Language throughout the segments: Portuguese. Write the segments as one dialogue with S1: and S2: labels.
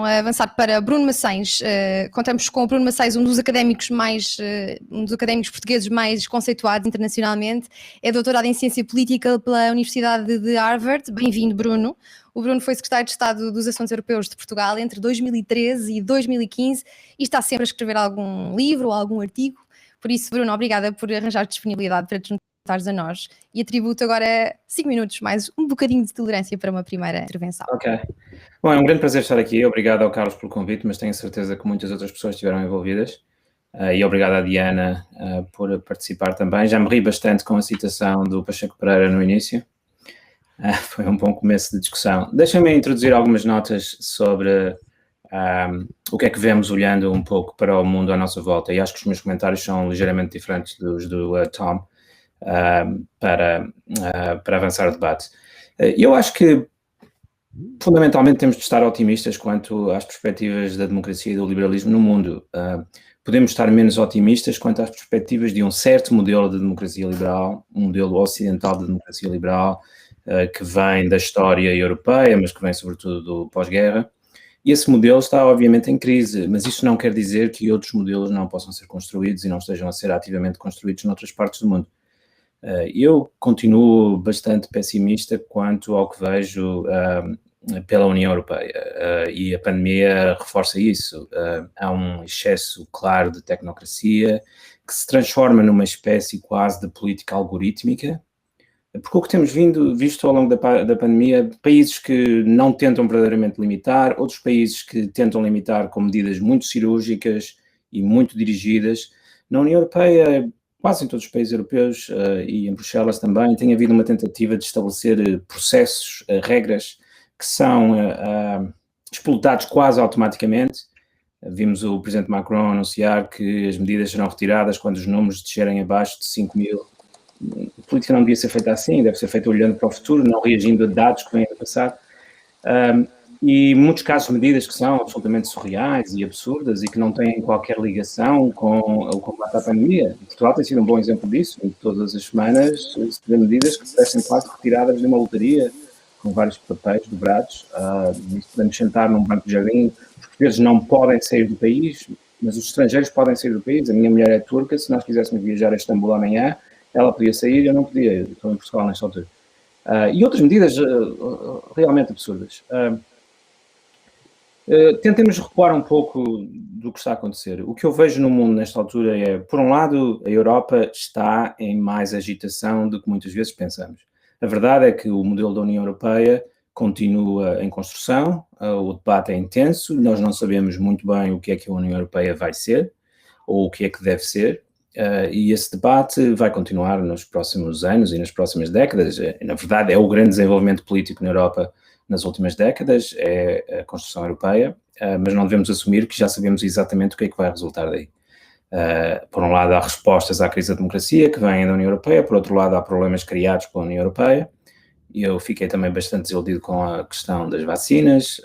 S1: a avançar para Bruno Maçães. Contamos com o Bruno Maçães, um dos académicos portugueses mais conceituados internacionalmente. É doutorado em Ciência Política pela Universidade de Harvard. Bem-vindo, Bruno. O Bruno foi secretário de Estado dos Assuntos Europeus de Portugal entre 2013 e 2015 e está sempre a escrever algum livro ou algum artigo. Por isso, Bruno, obrigada por arranjar disponibilidade para te juntares a nós. E atributo agora 5 minutos, mais um bocadinho de tolerância para uma primeira intervenção.
S2: Ok. Bom, é um grande prazer estar aqui. Obrigado ao Carlos pelo convite, mas tenho certeza que muitas outras pessoas estiveram envolvidas. E obrigado à Diana por participar também. Já me ri bastante com a citação do Pacheco Pereira no início. Foi um bom começo de discussão. Deixem-me introduzir algumas notas sobre o que é que vemos olhando um pouco para o mundo à nossa volta. E acho que os meus comentários são ligeiramente diferentes dos do Tom para avançar o debate. Eu acho que fundamentalmente temos de estar otimistas quanto às perspectivas da democracia e do liberalismo no mundo. Podemos estar menos otimistas quanto às perspectivas de um certo modelo de democracia liberal, um modelo ocidental de democracia liberal, que vem da história europeia, mas que vem sobretudo do pós-guerra. E esse modelo está obviamente em crise, mas isso não quer dizer que outros modelos não possam ser construídos e não estejam a ser ativamente construídos noutras partes do mundo. Eu continuo bastante pessimista quanto ao que vejo pela União Europeia e a pandemia reforça isso. Há um excesso claro de tecnocracia que se transforma numa espécie quase de política algorítmica, porque o que temos visto ao longo da pandemia, países que não tentam verdadeiramente limitar, outros países que tentam limitar com medidas muito cirúrgicas e muito dirigidas. Na União Europeia, quase em todos os países europeus e em Bruxelas também, tem havido uma tentativa de estabelecer processos, regras que são explotados quase automaticamente. Vimos o Presidente Macron anunciar que as medidas serão retiradas quando os números descerem abaixo de 5 mil. A política não devia ser feita assim, deve ser feita olhando para o futuro, não reagindo a dados que vêm do passado. E muitos casos de medidas que são absolutamente surreais e absurdas e que não têm qualquer ligação com o combate à pandemia. Portugal tem sido um bom exemplo disso. Em todas as semanas se vê medidas que parecem quase retiradas de uma lotaria, com vários papéis dobrados. Podemos sentar num banco de jardim. Os portugueses não podem sair do país, mas os estrangeiros podem sair do país. A minha mulher é turca, se nós quiséssemos viajar a Istambul amanhã, ela podia sair, eu não podia. Eu estou em Portugal nesta altura. E outras medidas realmente absurdas. Tentemos recuar um pouco do que está a acontecer. O que eu vejo no mundo nesta altura é, por um lado, a Europa está em mais agitação do que muitas vezes pensamos. A verdade é que o modelo da União Europeia continua em construção, o debate é intenso, nós não sabemos muito bem o que é que a União Europeia vai ser, ou o que é que deve ser, e esse debate vai continuar nos próximos anos e nas próximas décadas. Na verdade, é o grande desenvolvimento político na Europa nas últimas décadas, é a construção europeia, mas não devemos assumir que já sabemos exatamente o que é que vai resultar daí. Por um lado, há respostas à crise da democracia que vêm da União Europeia, por outro lado, há problemas criados pela União Europeia. Eu fiquei também bastante desiludido com a questão das vacinas.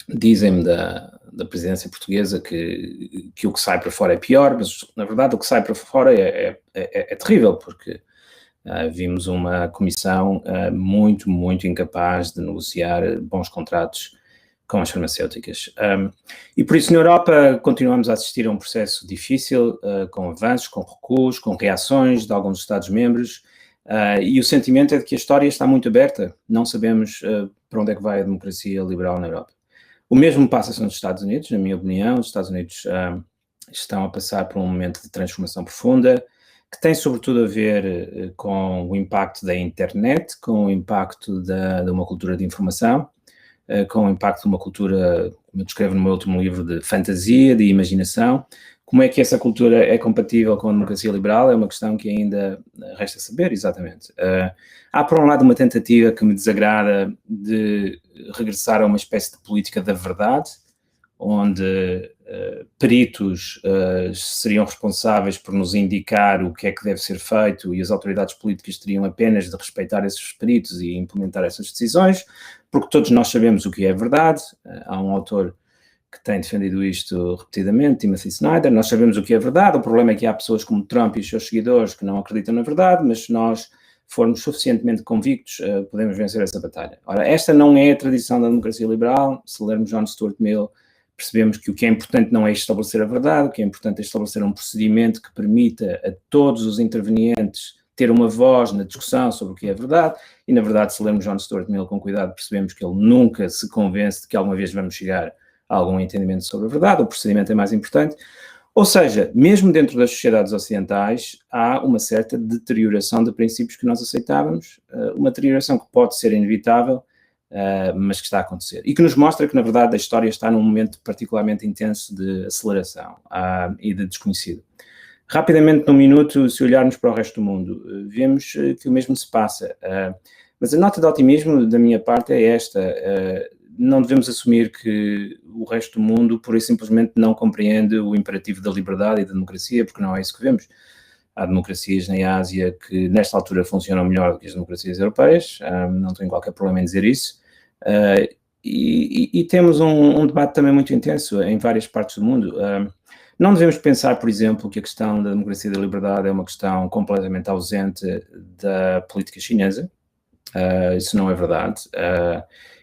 S2: Dizem-me da presidência portuguesa que o que sai para fora é pior, mas, na verdade, o que sai para fora é terrível, porque vimos uma comissão muito, muito incapaz de negociar bons contratos com as farmacêuticas. E por isso, na Europa, continuamos a assistir a um processo difícil, com avanços, com recuos, com reações de alguns Estados-membros, e o sentimento é de que a história está muito aberta. Não sabemos para onde é que vai a democracia liberal na Europa. O mesmo passa-se nos Estados Unidos, na minha opinião. Os Estados Unidos estão a passar por um momento de transformação profunda, que tem sobretudo a ver com o impacto da internet, com o impacto de uma cultura de informação, com o impacto de uma cultura, como eu descrevo no meu último livro, de fantasia, de imaginação. Como é que essa cultura é compatível com a democracia liberal? É uma questão que ainda resta saber, exatamente. Há, por um lado, uma tentativa que me desagrada de regressar a uma espécie de política da verdade, onde peritos seriam responsáveis por nos indicar o que é que deve ser feito e as autoridades políticas teriam apenas de respeitar esses peritos e implementar essas decisões, porque todos nós sabemos o que é verdade. Há um autor que tem defendido isto repetidamente, Timothy Snyder. Nós sabemos o que é verdade. O problema é que há pessoas como Trump e os seus seguidores que não acreditam na verdade, mas se nós formos suficientemente convictos, podemos vencer essa batalha. Ora, esta não é a tradição da democracia liberal. Se lermos John Stuart Mill, percebemos que o que é importante não é estabelecer a verdade, o que é importante é estabelecer um procedimento que permita a todos os intervenientes ter uma voz na discussão sobre o que é verdade, e na verdade, se lermos John Stuart Mill com cuidado, percebemos que ele nunca se convence de que alguma vez vamos chegar a algum entendimento sobre a verdade. O procedimento é mais importante. Ou seja, mesmo dentro das sociedades ocidentais, há uma certa deterioração de princípios que nós aceitávamos, uma deterioração que pode ser inevitável, mas que está a acontecer. E que nos mostra que, na verdade, a história está num momento particularmente intenso de aceleração e de desconhecido. Rapidamente, num minuto, se olharmos para o resto do mundo, vemos que o mesmo se passa. Mas a nota de otimismo da minha parte é esta. Não devemos assumir que o resto do mundo pura e simplesmente não compreende o imperativo da liberdade e da democracia, porque não é isso que vemos. Há democracias na Ásia que, nesta altura, funcionam melhor do que as democracias europeias, não tenho qualquer problema em dizer isso. E temos um debate também muito intenso em várias partes do mundo. Não devemos pensar, por exemplo, que a questão da democracia e da liberdade é uma questão completamente ausente da política chinesa. Isso não é verdade.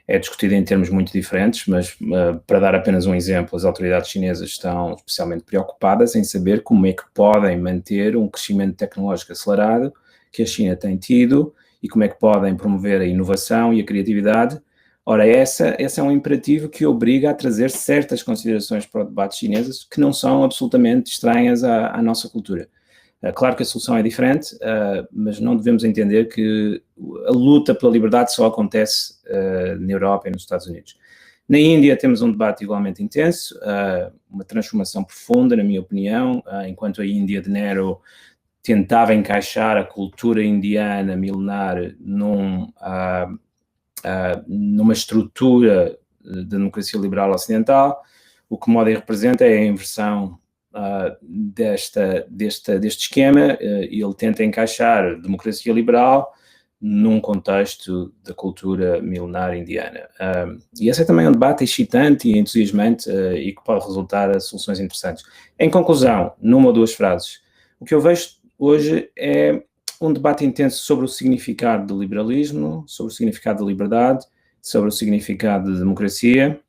S2: É discutido em termos muito diferentes, mas para dar apenas um exemplo, as autoridades chinesas estão especialmente preocupadas em saber como é que podem manter um crescimento tecnológico acelerado que a China tem tido e como é que podem promover a inovação e a criatividade. Ora, essa é um imperativo que obriga a trazer certas considerações para o debate chinesas que não são absolutamente estranhas à nossa cultura. Claro que a solução é diferente, mas não devemos entender que a luta pela liberdade só acontece na Europa e nos Estados Unidos. Na Índia temos um debate igualmente intenso, uma transformação profunda, na minha opinião, enquanto a Índia de Nehru tentava encaixar a cultura indiana milenar numa estrutura de democracia liberal ocidental. O que Modi representa é a inversão deste esquema, e ele tenta encaixar democracia liberal num contexto da cultura milenar indiana. E esse é também um debate excitante e entusiasmante e que pode resultar a soluções interessantes. Em conclusão, numa ou duas frases, o que eu vejo hoje é um debate intenso sobre o significado do liberalismo, sobre o significado da liberdade, sobre o significado da democracia.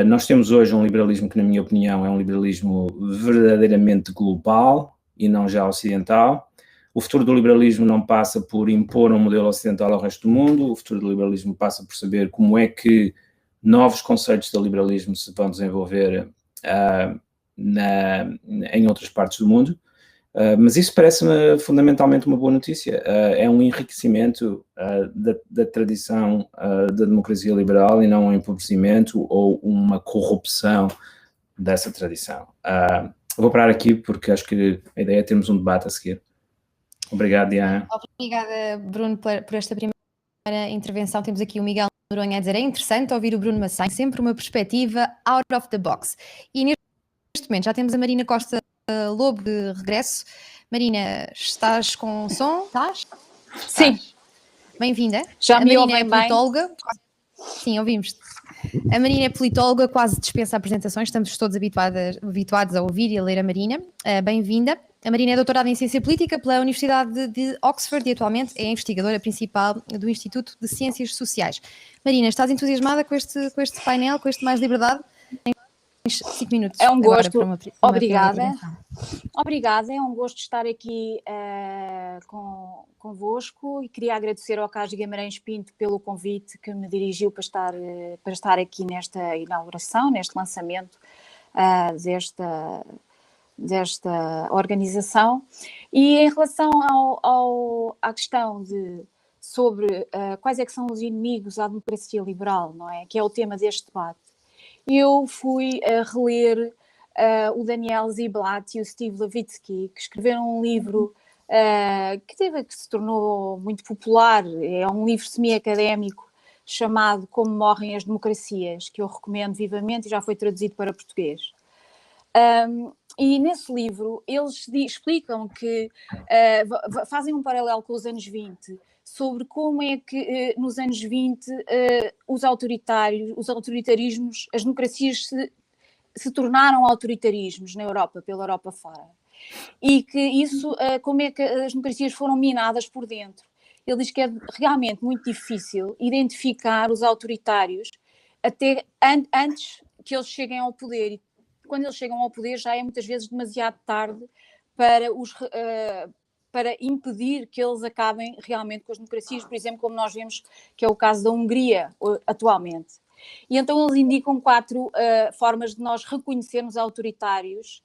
S2: Nós temos hoje um liberalismo que, na minha opinião, é um liberalismo verdadeiramente global e não já ocidental. O futuro do liberalismo não passa por impor um modelo ocidental ao resto do mundo. O futuro do liberalismo passa por saber como é que novos conceitos do liberalismo se vão desenvolver em outras partes do mundo. Mas isso parece-me fundamentalmente uma boa notícia. É um enriquecimento da tradição da democracia liberal e não um empobrecimento ou uma corrupção dessa tradição. Vou parar aqui porque acho que a ideia é termos um debate a seguir. Obrigado, Diana.
S1: Obrigada, Bruno, por esta primeira intervenção. Temos aqui o Miguel Noronha a dizer: é interessante ouvir o Bruno Maçã, sempre uma perspectiva out of the box. E neste momento já temos a Marina Costa Lobo de regresso. Marina, estás com som? Estás?
S3: Sim.
S1: Bem-vinda.
S3: Já me
S1: Marina
S3: ouvem
S1: é politóloga. Sim, ouvimos-te. A Marina é politóloga, quase dispensa apresentações, estamos todos habituados a ouvir e a ler a Marina. Bem-vinda. A Marina é doutorada em Ciência Política pela Universidade de Oxford e atualmente é a investigadora principal do Instituto de Ciências Sociais. Marina, estás entusiasmada com este painel, com este Mais Liberdade? Tens 5 minutos.
S3: É um gosto.
S1: Obrigada.
S3: Obrigada, é um gosto estar aqui convosco e queria agradecer ao Carlos Guimarães Pinto pelo convite que me dirigiu para estar aqui nesta inauguração, neste lançamento desta organização. E em relação à questão sobre quais é que são os inimigos à democracia liberal, não é? Que é o tema deste debate. Eu fui reler o Daniel Ziblatt e o Steve Levitsky, que escreveram um livro que se tornou muito popular. É um livro semi-académico chamado Como Morrem as Democracias, que eu recomendo vivamente e já foi traduzido para português. E nesse livro eles explicam que fazem um paralelo com os anos 20, sobre como é que nos anos 20 os autoritarismos, as democracias se tornaram autoritarismos na Europa, pela Europa fora. E que isso, como é que as democracias foram minadas por dentro. ele diz que é realmente muito difícil identificar os autoritários até antes que eles cheguem ao poder. E quando eles chegam ao poder já é muitas vezes demasiado tarde para impedir que eles acabem realmente com as democracias, por exemplo, como nós vemos que é o caso da Hungria atualmente. E então eles indicam 4 formas de nós reconhecermos autoritários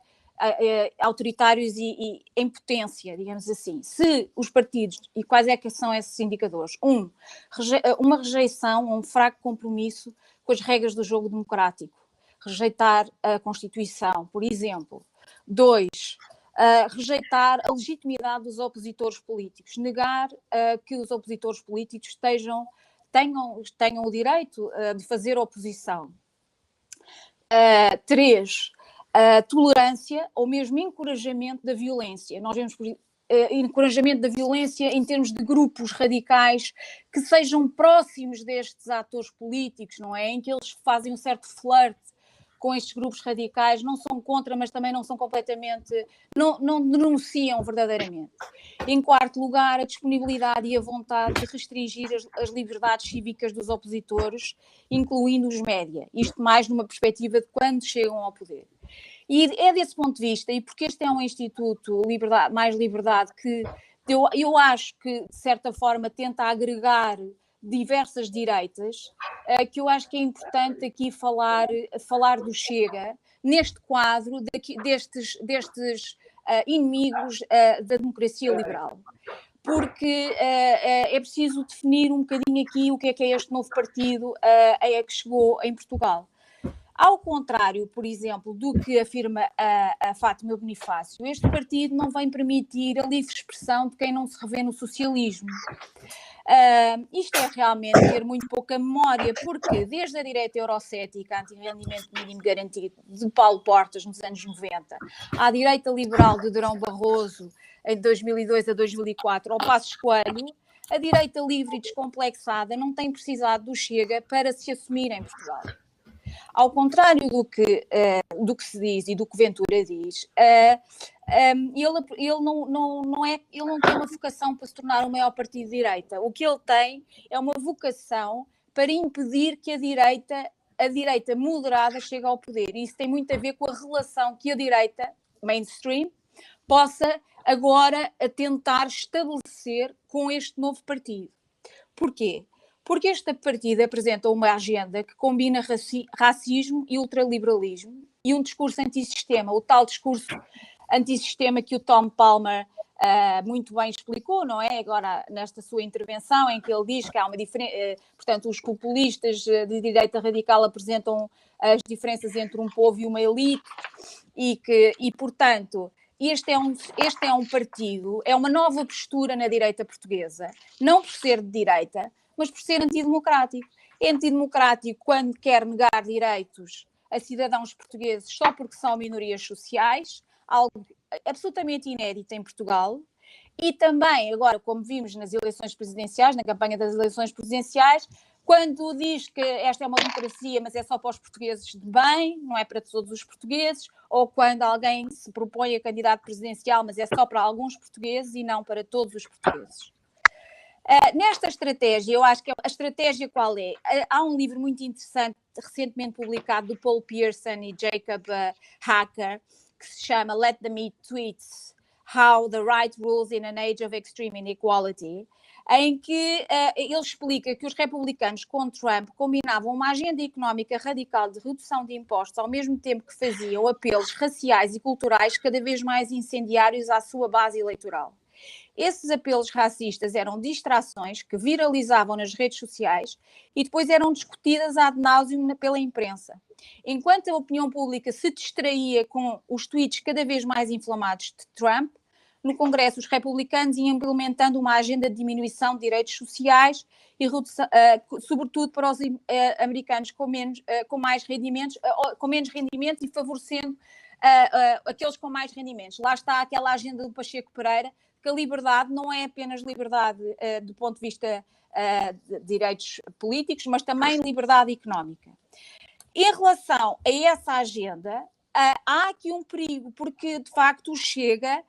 S3: e em potência, digamos assim. Se os partidos, e quais é que são esses indicadores? Uma rejeição, um fraco compromisso com as regras do jogo democrático. Rejeitar a Constituição, por exemplo. 2, rejeitar a legitimidade dos opositores políticos. Negar que os opositores políticos tenham o direito de fazer oposição. 3, tolerância ou mesmo encorajamento da violência. Nós vemos encorajamento da violência em termos de grupos radicais que sejam próximos destes atores políticos, não é? Em que eles fazem um certo flerte com estes grupos radicais, não são contra, mas também não são completamente, não denunciam verdadeiramente. Em 4º lugar, a disponibilidade e a vontade de restringir as liberdades cívicas dos opositores, incluindo os média. Isto mais numa perspectiva de quando chegam ao poder. E é desse ponto de vista, e porque este é um instituto mais liberdade, que eu acho que, de certa forma, tenta agregar diversas direitas, que eu acho que é importante aqui falar do Chega, neste quadro destes inimigos da democracia liberal. Porque é preciso definir um bocadinho aqui o que é este novo partido que chegou em Portugal. Ao contrário, por exemplo, do que afirma a Fátima Bonifácio, este partido não vem permitir a livre expressão de quem não se revê no socialismo. Isto é realmente ter muito pouca memória, porque desde a direita eurocética, anti-rendimento mínimo garantido, de Paulo Portas nos anos 90, à direita liberal de Durão Barroso, em 2002 a 2004, ao Passos Coelho, a direita livre e descomplexada não tem precisado do Chega para se assumir em Portugal. Ao contrário do que se diz e do que Ventura diz, ele não tem uma vocação para se tornar o maior partido de direita. O que ele tem é uma vocação para impedir que a direita moderada chegue ao poder. E isso tem muito a ver com a relação que a direita, mainstream, possa agora tentar estabelecer com este novo partido. Porquê? Porque este partido apresenta uma agenda que combina racismo e ultraliberalismo e um discurso antissistema, o tal discurso antissistema que o Tom Palmer muito bem explicou, não é? Agora, nesta sua intervenção, em que ele diz que há uma diferença, portanto, os populistas de direita radical apresentam as diferenças entre um povo e uma elite e portanto, este é um partido, é uma nova postura na direita portuguesa, não por ser de direita, mas por ser antidemocrático. É antidemocrático quando quer negar direitos a cidadãos portugueses só porque são minorias sociais, algo absolutamente inédito em Portugal, e também, agora, como vimos nas eleições presidenciais, na campanha das eleições presidenciais, quando diz que esta é uma democracia, mas é só para os portugueses de bem, não é para todos os portugueses, ou quando alguém se propõe a candidato presidencial, mas é só para alguns portugueses e não para todos os portugueses. Nesta estratégia, eu acho que a estratégia qual é? Há um livro muito interessante, recentemente publicado, do Paul Pearson e Jacob Hacker, que se chama Let Them Eat Tweets, How the Right Rules in an Age of Extreme Inequality, em que ele explica que os republicanos com Trump combinavam uma agenda económica radical de redução de impostos ao mesmo tempo que faziam apelos raciais e culturais cada vez mais incendiários à sua base eleitoral. Esses apelos racistas eram distrações que viralizavam nas redes sociais e depois eram discutidas ad nauseam pela imprensa. Enquanto a opinião pública se distraía com os tweets cada vez mais inflamados de Trump, no Congresso os republicanos iam implementando uma agenda de diminuição de direitos sociais e redução, sobretudo para os americanos com menos rendimentos e favorecendo aqueles com mais rendimentos. Lá está aquela agenda do Pacheco Pereira, que a liberdade não é apenas liberdade do ponto de vista de direitos políticos, mas também liberdade económica. Em relação a essa agenda, há aqui um perigo, porque de facto o Chega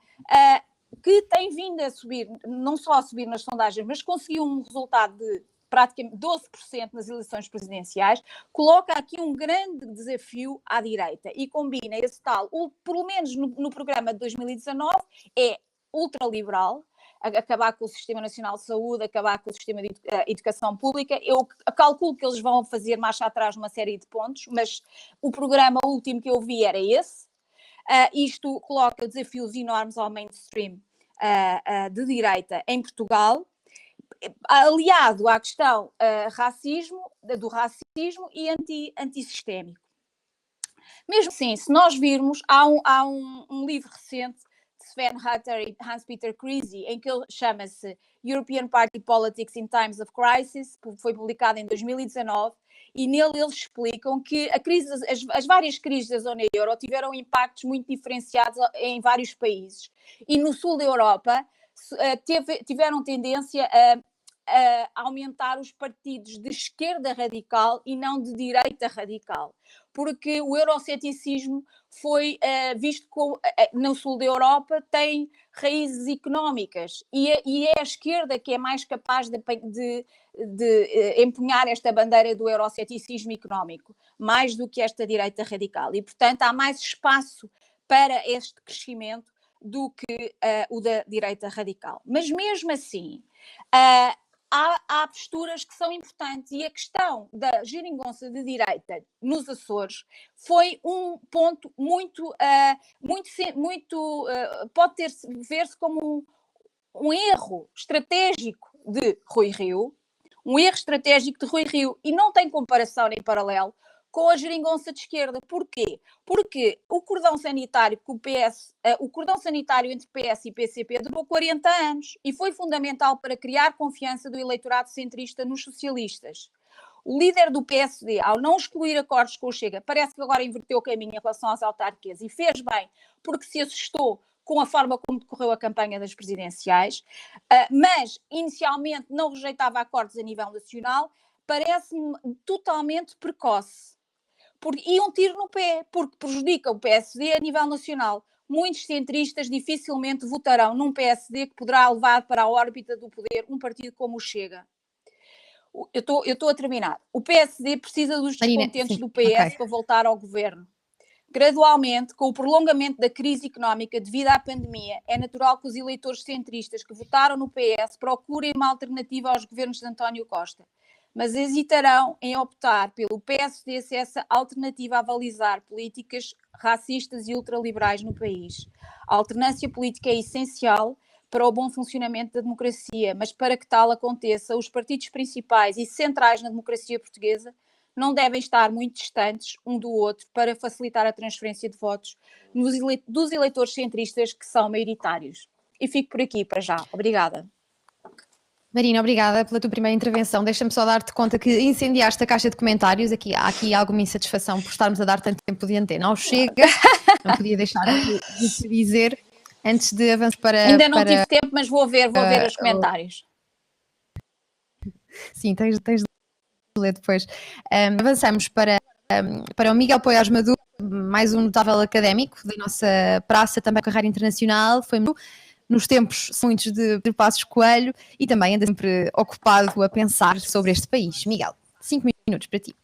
S3: que tem vindo a subir, não só a subir nas sondagens, mas conseguiu um resultado de praticamente 12% nas eleições presidenciais, coloca aqui um grande desafio à direita e combina esse tal, pelo menos no programa de 2019, é ultraliberal, acabar com o Sistema Nacional de Saúde, acabar com o Sistema de Educação Pública. Eu calculo que eles vão fazer marcha atrás numa série de pontos, mas o programa último que eu vi era esse. Isto coloca desafios enormes ao mainstream de direita em Portugal, aliado à questão do racismo e antissistémico. Mesmo assim, se nós virmos, há um livro recente de Sven Hatter e Hans-Peter Kruse, em que ele chama-se European Party Politics in Times of Crisis, foi publicado em 2019, e nele eles explicam que as várias crises da zona euro tiveram impactos muito diferenciados em vários países. E no sul da Europa tiveram tendência a aumentar os partidos de esquerda radical e não de direita radical, porque o euroceticismo foi visto como, no sul da Europa, tem raízes económicas e é a esquerda que é mais capaz de empunhar esta bandeira do euroceticismo económico, mais do que esta direita radical. E, portanto, há mais espaço para este crescimento do que o da direita radical. Mas, mesmo assim, há posturas que são importantes, e a questão da geringonça de direita nos Açores foi um ponto pode ver-se como um erro estratégico de Rui Rio, e não tem comparação nem paralelo com a geringonça de esquerda. Porquê? Porque o cordão sanitário entre PS e PCP durou 40 anos e foi fundamental para criar confiança do eleitorado centrista nos socialistas. O líder do PSD, ao não excluir acordos com o Chega, parece que agora inverteu o caminho em relação às autarquias, e fez bem, porque se assustou com a forma como decorreu a campanha das presidenciais, mas inicialmente não rejeitava acordos a nível nacional. Parece-me totalmente precoce. E um tiro no pé, porque prejudica o PSD a nível nacional. Muitos centristas dificilmente votarão num PSD que poderá levar para a órbita do poder um partido como o Chega. Eu estou a terminar. O PSD precisa dos descontentes do PS para voltar ao governo. Gradualmente, com o prolongamento da crise económica devido à pandemia, é natural que os eleitores centristas que votaram no PS procurem uma alternativa aos governos de António Costa, mas hesitarão em optar pelo PSD se essa alternativa avalizar políticas racistas e ultraliberais no país. A alternância política é essencial para o bom funcionamento da democracia, mas para que tal aconteça, os partidos principais e centrais na democracia portuguesa não devem estar muito distantes um do outro para facilitar a transferência de votos dos eleitores centristas, que são maioritários. E fico por aqui para já. Obrigada.
S1: Marina, obrigada pela tua primeira intervenção. Deixa-me só dar-te conta que incendiaste a caixa de comentários. Há aqui alguma insatisfação por estarmos a dar tanto tempo de antena ao Chega. Não podia deixar de te dizer antes de avançar para...
S3: Ainda não tive tempo, mas vou ver os comentários.
S1: Sim, tens de ler depois. Avançamos para o Miguel Poiares Maduro, mais um notável académico da nossa praça, também carreira internacional. Foi nos tempos muitos de Passos Coelho e também anda sempre ocupado a pensar sobre este país. Miguel, 5 minutos para ti.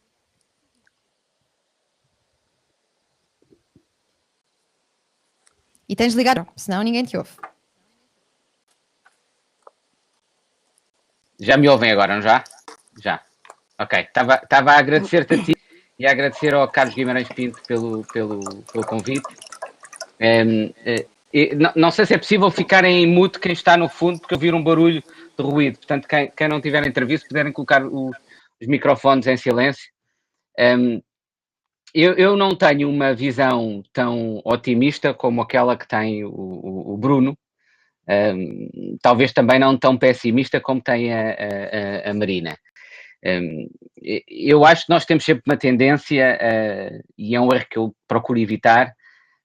S1: E tens de ligar, senão ninguém te ouve.
S4: Já me ouvem agora, não já? Já. Ok. Estava a agradecer-te a ti e a agradecer ao Carlos Guimarães Pinto pelo convite. Não sei se é possível ficar em mute quem está no fundo, porque eu vi um barulho de ruído. Portanto, quem não tiver entrevista, puderem colocar os microfones em silêncio. Eu não tenho uma visão tão otimista como aquela que tem o Bruno. Talvez também não tão pessimista como tem a Marina. Eu acho que nós temos sempre uma tendência, e é um erro que eu procuro evitar,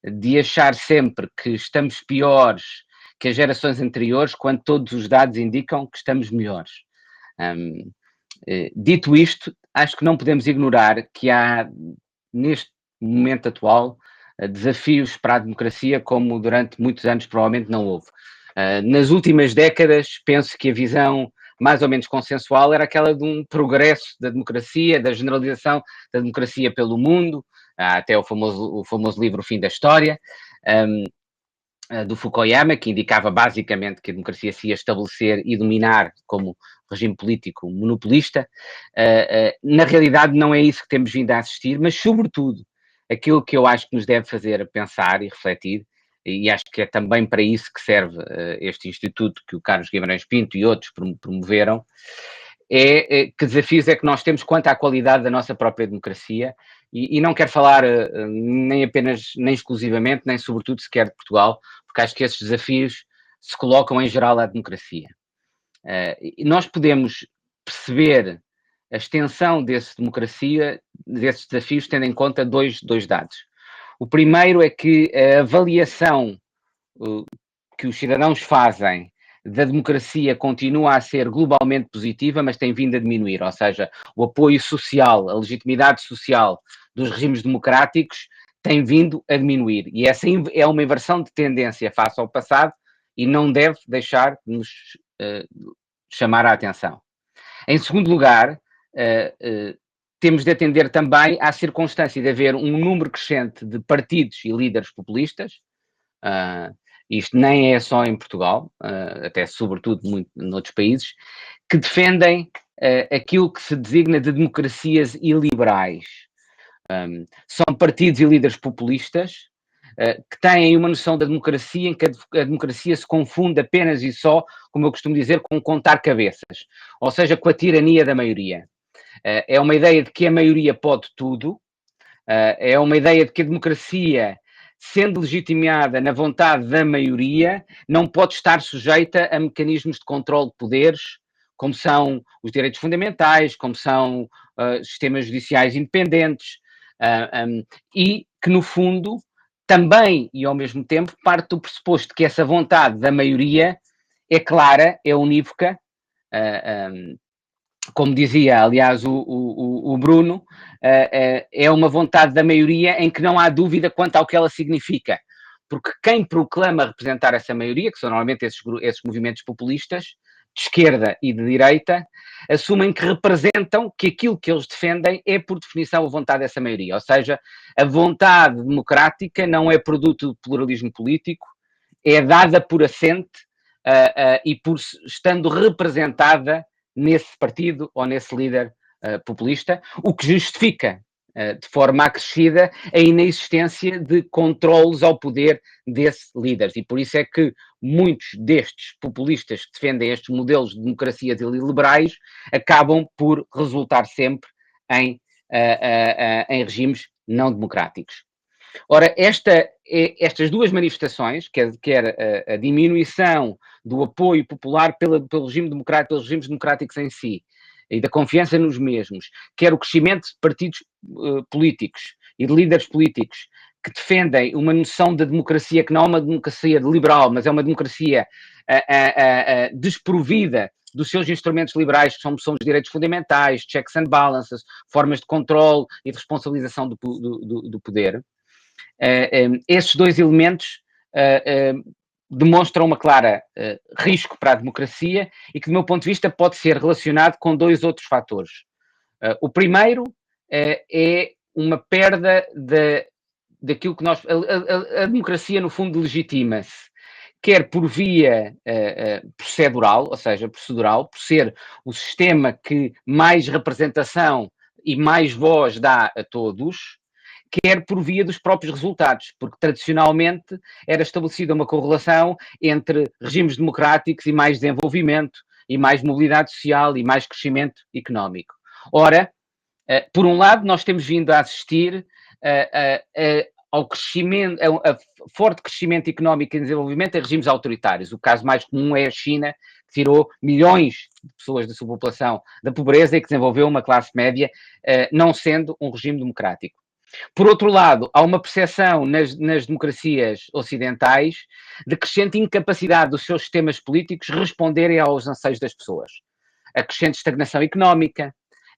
S4: de achar sempre que estamos piores que as gerações anteriores, quando todos os dados indicam que estamos melhores. Dito isto, acho que não podemos ignorar que há, neste momento atual, desafios para a democracia como durante muitos anos provavelmente não houve. Nas últimas décadas, penso que a visão mais ou menos consensual era aquela de um progresso da democracia, da generalização da democracia pelo mundo, até o famoso livro O Fim da História, do Fukuyama, que indicava basicamente que a democracia se ia estabelecer e dominar como regime político monopolista. Na realidade não é isso que temos vindo a assistir, mas sobretudo aquilo que eu acho que nos deve fazer pensar e refletir, e acho que é também para isso que serve este instituto que o Carlos Guimarães Pinto e outros promoveram, é que desafios é que nós temos quanto à qualidade da nossa própria democracia, e não quero falar nem apenas, nem exclusivamente, nem sobretudo sequer de Portugal, porque acho que esses desafios se colocam em geral à democracia. E nós podemos perceber a extensão desses desafios tendo em conta dois dados. O primeiro é que a avaliação que os cidadãos fazem da democracia continua a ser globalmente positiva, mas tem vindo a diminuir, ou seja, o apoio social, a legitimidade social dos regimes democráticos tem vindo a diminuir. E essa é uma inversão de tendência face ao passado e não deve deixar de nos chamar a atenção. Em segundo lugar, temos de atender também à circunstância de haver um número crescente de partidos e líderes populistas. Isto nem é só em Portugal, até sobretudo muito noutros países, que defendem aquilo que se designa de democracias iliberais. São partidos e líderes populistas que têm uma noção da democracia em que a democracia se confunde apenas e só, como eu costumo dizer, com contar cabeças, ou seja, com a tirania da maioria. É uma ideia de que a maioria pode tudo, é uma ideia de que a democracia, sendo legitimada na vontade da maioria, não pode estar sujeita a mecanismos de controle de poderes, como são os direitos fundamentais, como são sistemas judiciais independentes, e que, no fundo, também e ao mesmo tempo parte do pressuposto que essa vontade da maioria é clara, é unívoca, como dizia, aliás, o Bruno, é uma vontade da maioria em que não há dúvida quanto ao que ela significa. Porque quem proclama representar essa maioria, que são normalmente esses movimentos populistas, de esquerda e de direita, assumem que representam que aquilo que eles defendem é, por definição, a vontade dessa maioria. Ou seja, a vontade democrática não é produto do pluralismo político, é dada por assente e por estando representada nesse partido ou nesse líder populista, o que justifica de forma acrescida a inexistência de controles ao poder desses líderes. E por isso é que muitos destes populistas que defendem estes modelos de democracias iliberais acabam por resultar sempre em regimes não democráticos. Ora, estas duas manifestações, quer a diminuição do apoio popular pelo regime democrático, pelos regimes democráticos em si, e da confiança nos mesmos, quer o crescimento de partidos políticos e de líderes políticos que defendem uma noção de democracia que não é uma democracia liberal, mas é uma democracia desprovida dos seus instrumentos liberais, que são os direitos fundamentais, checks and balances, formas de controle e de responsabilização do poder. Esses dois elementos demonstram uma clara risco para a democracia e que, do meu ponto de vista, pode ser relacionado com dois outros fatores. O primeiro é uma perda daquilo que nós... A democracia, no fundo, legitima-se, quer por via procedural, ou seja, procedural, por ser o sistema que mais representação e mais voz dá a todos, quer por via dos próprios resultados, porque tradicionalmente era estabelecida uma correlação entre regimes democráticos e mais desenvolvimento, e mais mobilidade social, e mais crescimento económico. Ora, por um lado, nós temos vindo a assistir ao crescimento, a forte crescimento económico e desenvolvimento em regimes autoritários. O caso mais comum é a China, que tirou milhões de pessoas da sua população da pobreza e que desenvolveu uma classe média, não sendo um regime democrático. Por outro lado, há uma percepção nas democracias ocidentais de crescente incapacidade dos seus sistemas políticos responderem aos anseios das pessoas. A crescente estagnação económica,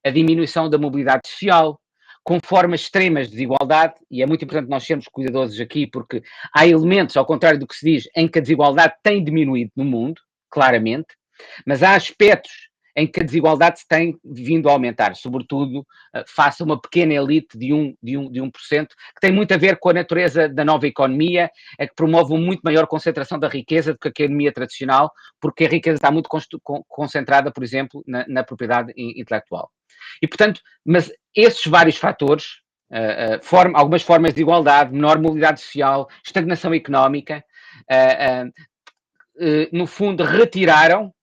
S4: a diminuição da mobilidade social, com formas extremas de desigualdade, e é muito importante nós sermos cuidadosos aqui, porque há elementos, ao contrário do que se diz, em que a desigualdade tem diminuído no mundo, claramente, mas há aspectos em que a desigualdade se tem vindo a aumentar, sobretudo face a uma pequena elite de 1%, que tem muito a ver com a natureza da nova economia, que promove uma muito maior concentração da riqueza do que a economia tradicional, porque a riqueza está muito concentrada, por exemplo, na propriedade intelectual. E, portanto, mas esses vários fatores, algumas formas de igualdade, menor mobilidade social, estagnação económica, no fundo, retiraram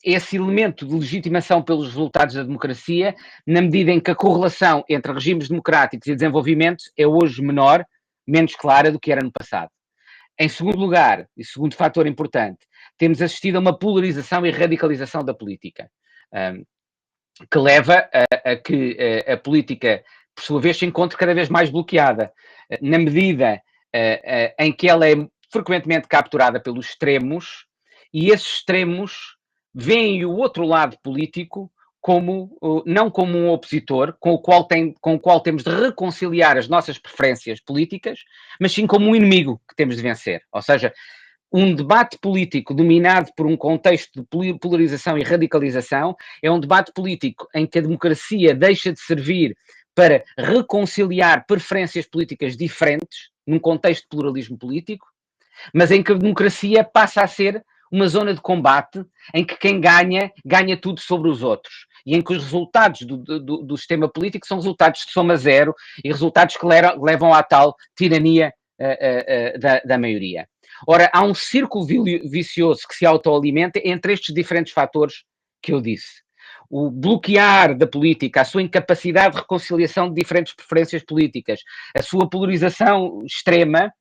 S4: esse elemento de legitimação pelos resultados da democracia, na medida em que a correlação entre regimes democráticos e desenvolvimento é hoje menor, menos clara do que era no passado. Em segundo lugar, e segundo fator importante, temos assistido a uma polarização e radicalização da política, que leva a que a política, por sua vez, se encontre cada vez mais bloqueada, na medida em que ela é frequentemente capturada pelos extremos, e esses extremos veem o outro lado político não como um opositor com o qual temos de reconciliar as nossas preferências políticas, mas sim como um inimigo que temos de vencer. Ou seja, um debate político dominado por um contexto de polarização e radicalização é um debate político em que a democracia deixa de servir para reconciliar preferências políticas diferentes num contexto de pluralismo político, mas em que a democracia passa a ser uma zona de combate em que quem ganha tudo sobre os outros e em que os resultados do sistema político são resultados de soma zero e resultados que levam à tal tirania da maioria. Ora, há um círculo vicioso que se autoalimenta entre estes diferentes fatores que eu disse. O bloquear da política, a sua incapacidade de reconciliação de diferentes preferências políticas, a sua polarização extrema,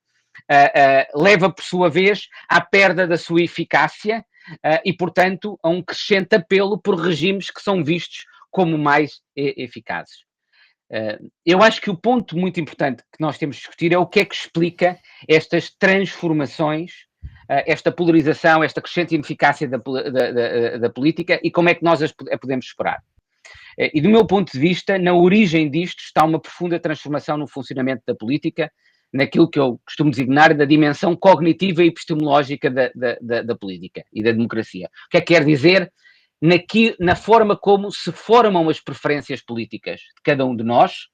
S4: leva, por sua vez, à perda da sua eficácia e, portanto, a um crescente apelo por regimes que são vistos como mais eficazes. Eu acho que o ponto muito importante que nós temos de discutir é o que é que explica estas transformações, esta polarização, esta crescente ineficácia da política e como é que nós a podemos esperar. E do meu ponto de vista, na origem disto está uma profunda transformação no funcionamento da política, naquilo que eu costumo designar da dimensão cognitiva e epistemológica da política e da democracia. O que é que quer dizer? Na forma como se formam as preferências políticas de cada um de nós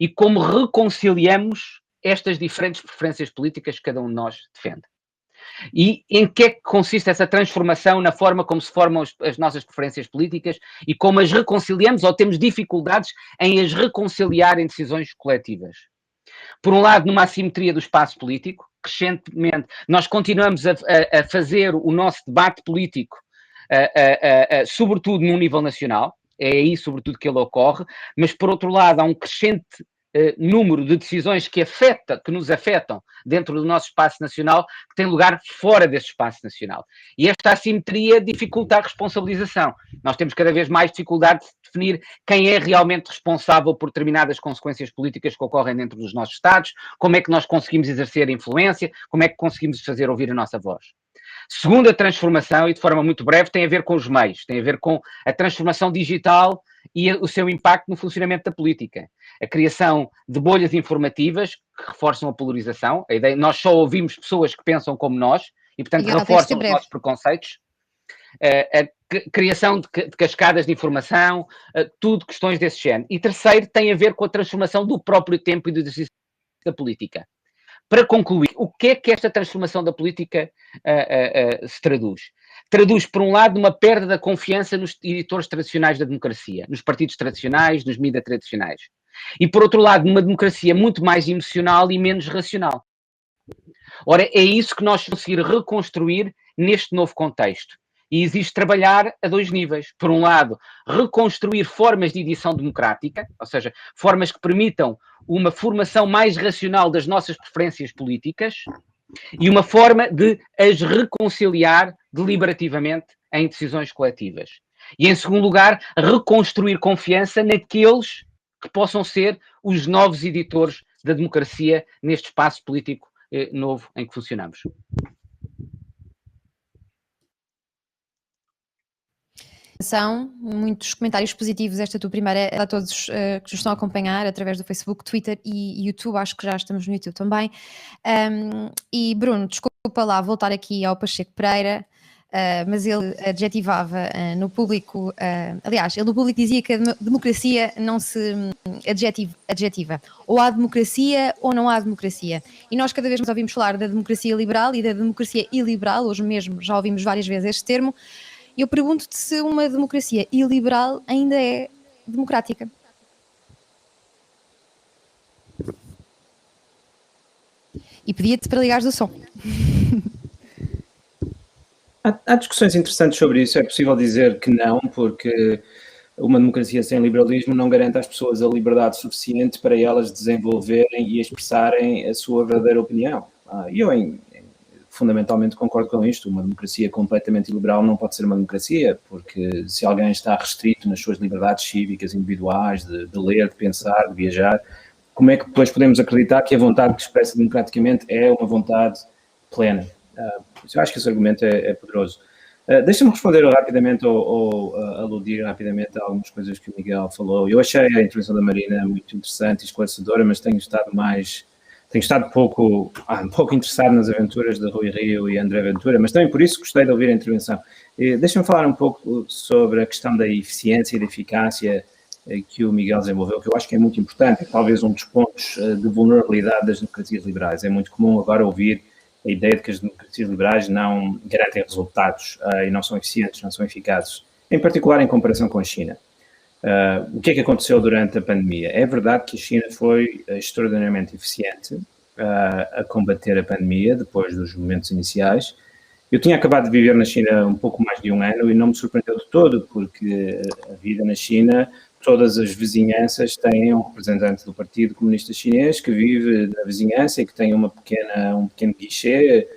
S4: e como reconciliamos estas diferentes preferências políticas que cada um de nós defende. E em que é que consiste essa transformação na forma como se formam as nossas preferências políticas e como as reconciliamos ou temos dificuldades em as reconciliar em decisões coletivas? Por um lado, numa assimetria do espaço político, crescentemente, nós continuamos a fazer o nosso debate político, sobretudo no nível nacional, é aí sobretudo que ele ocorre, mas por outro lado há um crescente número de decisões que nos afetam dentro do nosso espaço nacional, que tem lugar fora desse espaço nacional. E esta assimetria dificulta a responsabilização. Nós temos cada vez mais dificuldade de definir quem é realmente responsável por determinadas consequências políticas que ocorrem dentro dos nossos Estados, como é que nós conseguimos exercer influência, como é que conseguimos fazer ouvir a nossa voz. Segunda transformação, e de forma muito breve, tem a ver com os meios, tem a ver com a transformação digital e o seu impacto no funcionamento da política. A criação de bolhas informativas que reforçam a polarização, a ideia, nós só ouvimos pessoas que pensam como nós e, portanto, reforçam os nossos preconceitos. A criação de cascadas de informação, tudo questões desse género. E terceiro, tem a ver com a transformação do próprio tempo e do exercício da política. Para concluir, o que é que esta transformação da política se traduz? Traduz, por um lado, uma perda da confiança nos editores tradicionais da democracia, nos partidos tradicionais, nos mídias tradicionais. E, por outro lado, numa democracia muito mais emocional e menos racional. Ora, é isso que nós conseguimos reconstruir neste novo contexto. E exige trabalhar a dois níveis. Por um lado, reconstruir formas de edição democrática, ou seja, formas que permitam uma formação mais racional das nossas preferências políticas e uma forma de as reconciliar deliberativamente em decisões coletivas. E, em segundo lugar, reconstruir confiança naqueles que possam ser os novos editores da democracia neste espaço político novo em que funcionamos.
S1: muitos comentários positivos. Esta tua primeira é a todos que nos estão a acompanhar através do Facebook, Twitter e YouTube. Acho que já estamos no YouTube também. E Bruno, desculpa lá voltar aqui ao Pacheco Pereira, mas ele adjetivava no público, aliás, ele no público dizia que a democracia não se adjetiva. Ou há democracia ou não há democracia. E nós cada vez mais ouvimos falar da democracia liberal e da democracia iliberal, hoje mesmo já ouvimos várias vezes este termo, e eu pergunto-te se uma democracia iliberal ainda é democrática. E pedia-te para ligares o som.
S2: Há discussões interessantes sobre isso. É possível dizer que não, porque uma democracia sem liberalismo não garante às pessoas a liberdade suficiente para elas desenvolverem e expressarem a sua verdadeira opinião. E eu fundamentalmente concordo com isto. Uma democracia completamente liberal não pode ser uma democracia, porque se alguém está restrito nas suas liberdades cívicas individuais, de ler, de pensar, de viajar, como é que depois podemos acreditar que a vontade que expressa democraticamente é uma vontade plena? Eu acho que esse argumento é poderoso. Deixa-me responder rapidamente ou aludir rapidamente a algumas coisas que o Miguel falou. Eu achei a intervenção da Marina muito interessante e esclarecedora, mas tenho estado pouco interessado nas aventuras de Rui Rio e André Ventura, mas também por isso gostei de ouvir a intervenção. Deixa-me falar um pouco sobre a questão da eficiência e da eficácia que o Miguel desenvolveu, que eu acho que é muito importante, talvez um dos pontos de vulnerabilidade das democracias liberais. É muito comum agora ouvir a ideia de que as democracias liberais não garantem resultados e não são eficientes, não são eficazes, em particular em comparação com a China. O que é que aconteceu durante a pandemia? É verdade que a China foi extraordinariamente eficiente a combater a pandemia depois dos momentos iniciais. Eu tinha acabado de viver na China um pouco mais de um ano e não me surpreendeu de todo, porque a vida na China, todas as vizinhanças têm um representante do Partido Comunista Chinês que vive na vizinhança e que tem um pequeno guichê,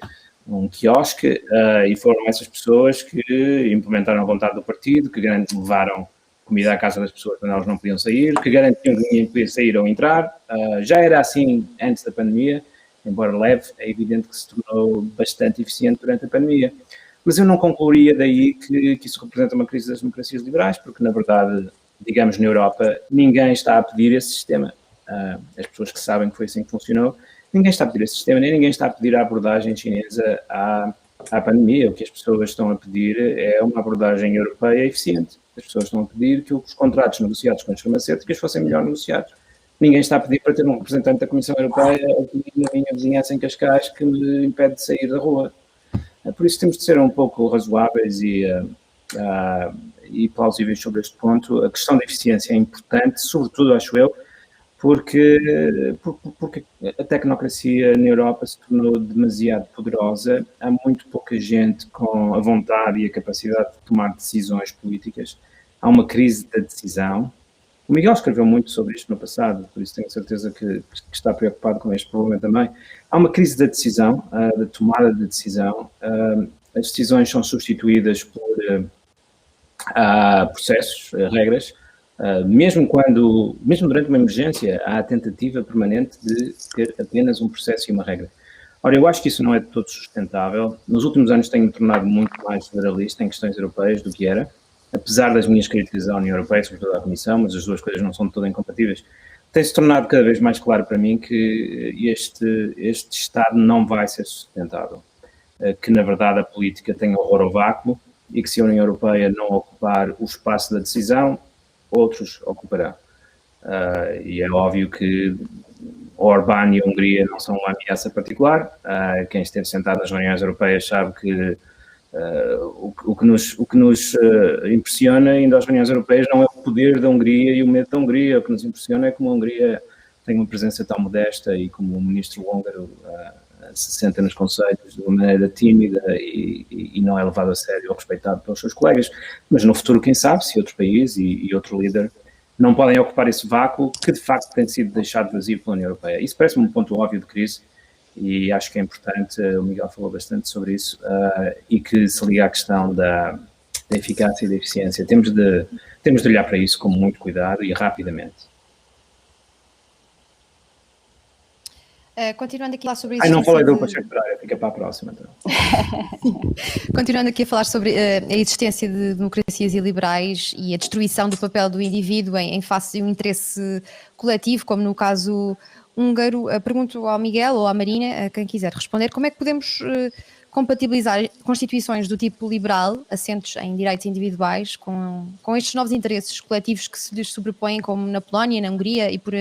S2: um quiosque, e foram essas pessoas que implementaram a vontade do partido, que levaram comida à casa das pessoas quando elas não podiam sair, que garantiam que ninguém podia sair ou entrar. Já era assim antes da pandemia, embora leve, é evidente que se tornou bastante eficiente durante a pandemia. Mas eu não concluiria daí que isso representa uma crise das democracias liberais, porque, na verdade, digamos, na Europa, ninguém está a pedir esse sistema. As pessoas que sabem que foi assim que funcionou, ninguém está a pedir esse sistema, nem ninguém está a pedir a abordagem chinesa à pandemia. O que as pessoas estão a pedir é uma abordagem europeia eficiente. As pessoas estão a pedir que os contratos negociados com as farmacêuticas fossem melhor negociados. Ninguém está a pedir para ter um representante da Comissão Europeia aqui na minha vizinhança em Cascais que me impede de sair da rua. Por isso temos de ser um pouco razoáveis e plausíveis sobre este ponto. A questão da eficiência é importante, sobretudo, acho eu, porque a tecnocracia na Europa se tornou demasiado poderosa. Há muito pouca gente com a vontade e a capacidade de tomar decisões políticas. Há uma crise da decisão. O Miguel escreveu muito sobre isto no passado, por isso tenho certeza que está preocupado com este problema também. Há uma crise da decisão, da tomada de decisão. As decisões são substituídas por processos, regras. Mesmo durante uma emergência, há a tentativa permanente de ter apenas um processo e uma regra. Ora, eu acho que isso não é de todo sustentável. Nos últimos anos tenho-me tornado muito mais federalista em questões europeias do que era, apesar das minhas críticas à União Europeia, sobretudo à Comissão, mas as duas coisas não são de todo incompatíveis. Tem-se tornado cada vez mais claro para mim que este Estado não vai ser sustentável, que na verdade a política tem horror ao vácuo e que se a União Europeia não ocupar o espaço da decisão, outros ocuparão. E é óbvio que Orbán e a Hungria não são uma ameaça particular. Quem esteve sentado nas reuniões europeias sabe que o que nos impressiona indo às reuniões europeias não é o poder da Hungria e o medo da Hungria. O que nos impressiona é como a Hungria tem uma presença tão modesta e como o ministro húngaro se senta nos conselhos de uma maneira tímida e não é levado a sério ou respeitado pelos seus colegas. Mas no futuro, quem sabe, se outro país e outro líder não podem ocupar esse vácuo que de facto tem sido deixado vazio pela União Europeia. Isso parece-me um ponto óbvio de crise e acho que é importante, o Miguel falou bastante sobre isso, e que se liga à questão da eficácia e da eficiência. Temos de olhar para isso com muito cuidado e rapidamente.
S1: Continuando aqui a falar sobre a
S2: Não falei do
S1: de...
S2: Pacheco Pereira, fica para a próxima. Então.
S1: Continuando aqui a falar sobre a existência de democracias iliberais e a destruição do papel do indivíduo em face de um interesse coletivo, como no caso húngaro, pergunto ao Miguel ou à Marina, a quem quiser responder, como é que podemos compatibilizar constituições do tipo liberal, assentes em direitos individuais, com estes novos interesses coletivos que se lhes sobrepõem, como na Polónia, na Hungria e por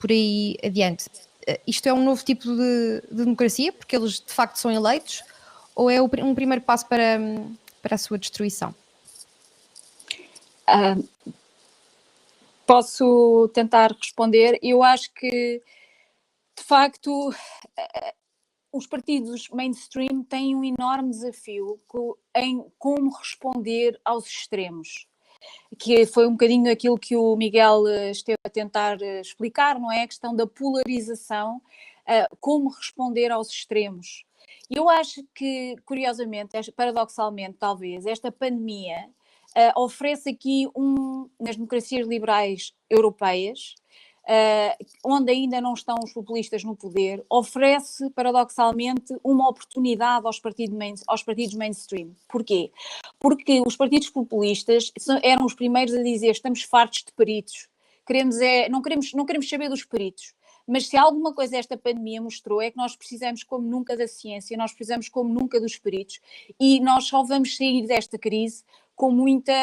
S1: aí adiante? Isto é um novo tipo de democracia, porque eles de facto são eleitos, ou é um primeiro passo para a sua destruição?
S3: Posso tentar responder. Eu acho que, de facto, os partidos mainstream têm um enorme desafio em como responder aos extremos, que foi um bocadinho aquilo que o Miguel esteve a tentar explicar, não é? A questão da polarização, como responder aos extremos. Eu acho que, curiosamente, paradoxalmente talvez, esta pandemia oferece aqui, nas democracias liberais europeias, onde ainda não estão os populistas no poder, oferece, paradoxalmente, uma oportunidade aos partidos mainstream. Porquê? Porque os partidos populistas eram os primeiros a dizer: estamos fartos de peritos, não queremos saber dos peritos. Mas se alguma coisa esta pandemia mostrou é que nós precisamos como nunca da ciência, nós precisamos como nunca dos peritos, e nós só vamos sair desta crise com muitos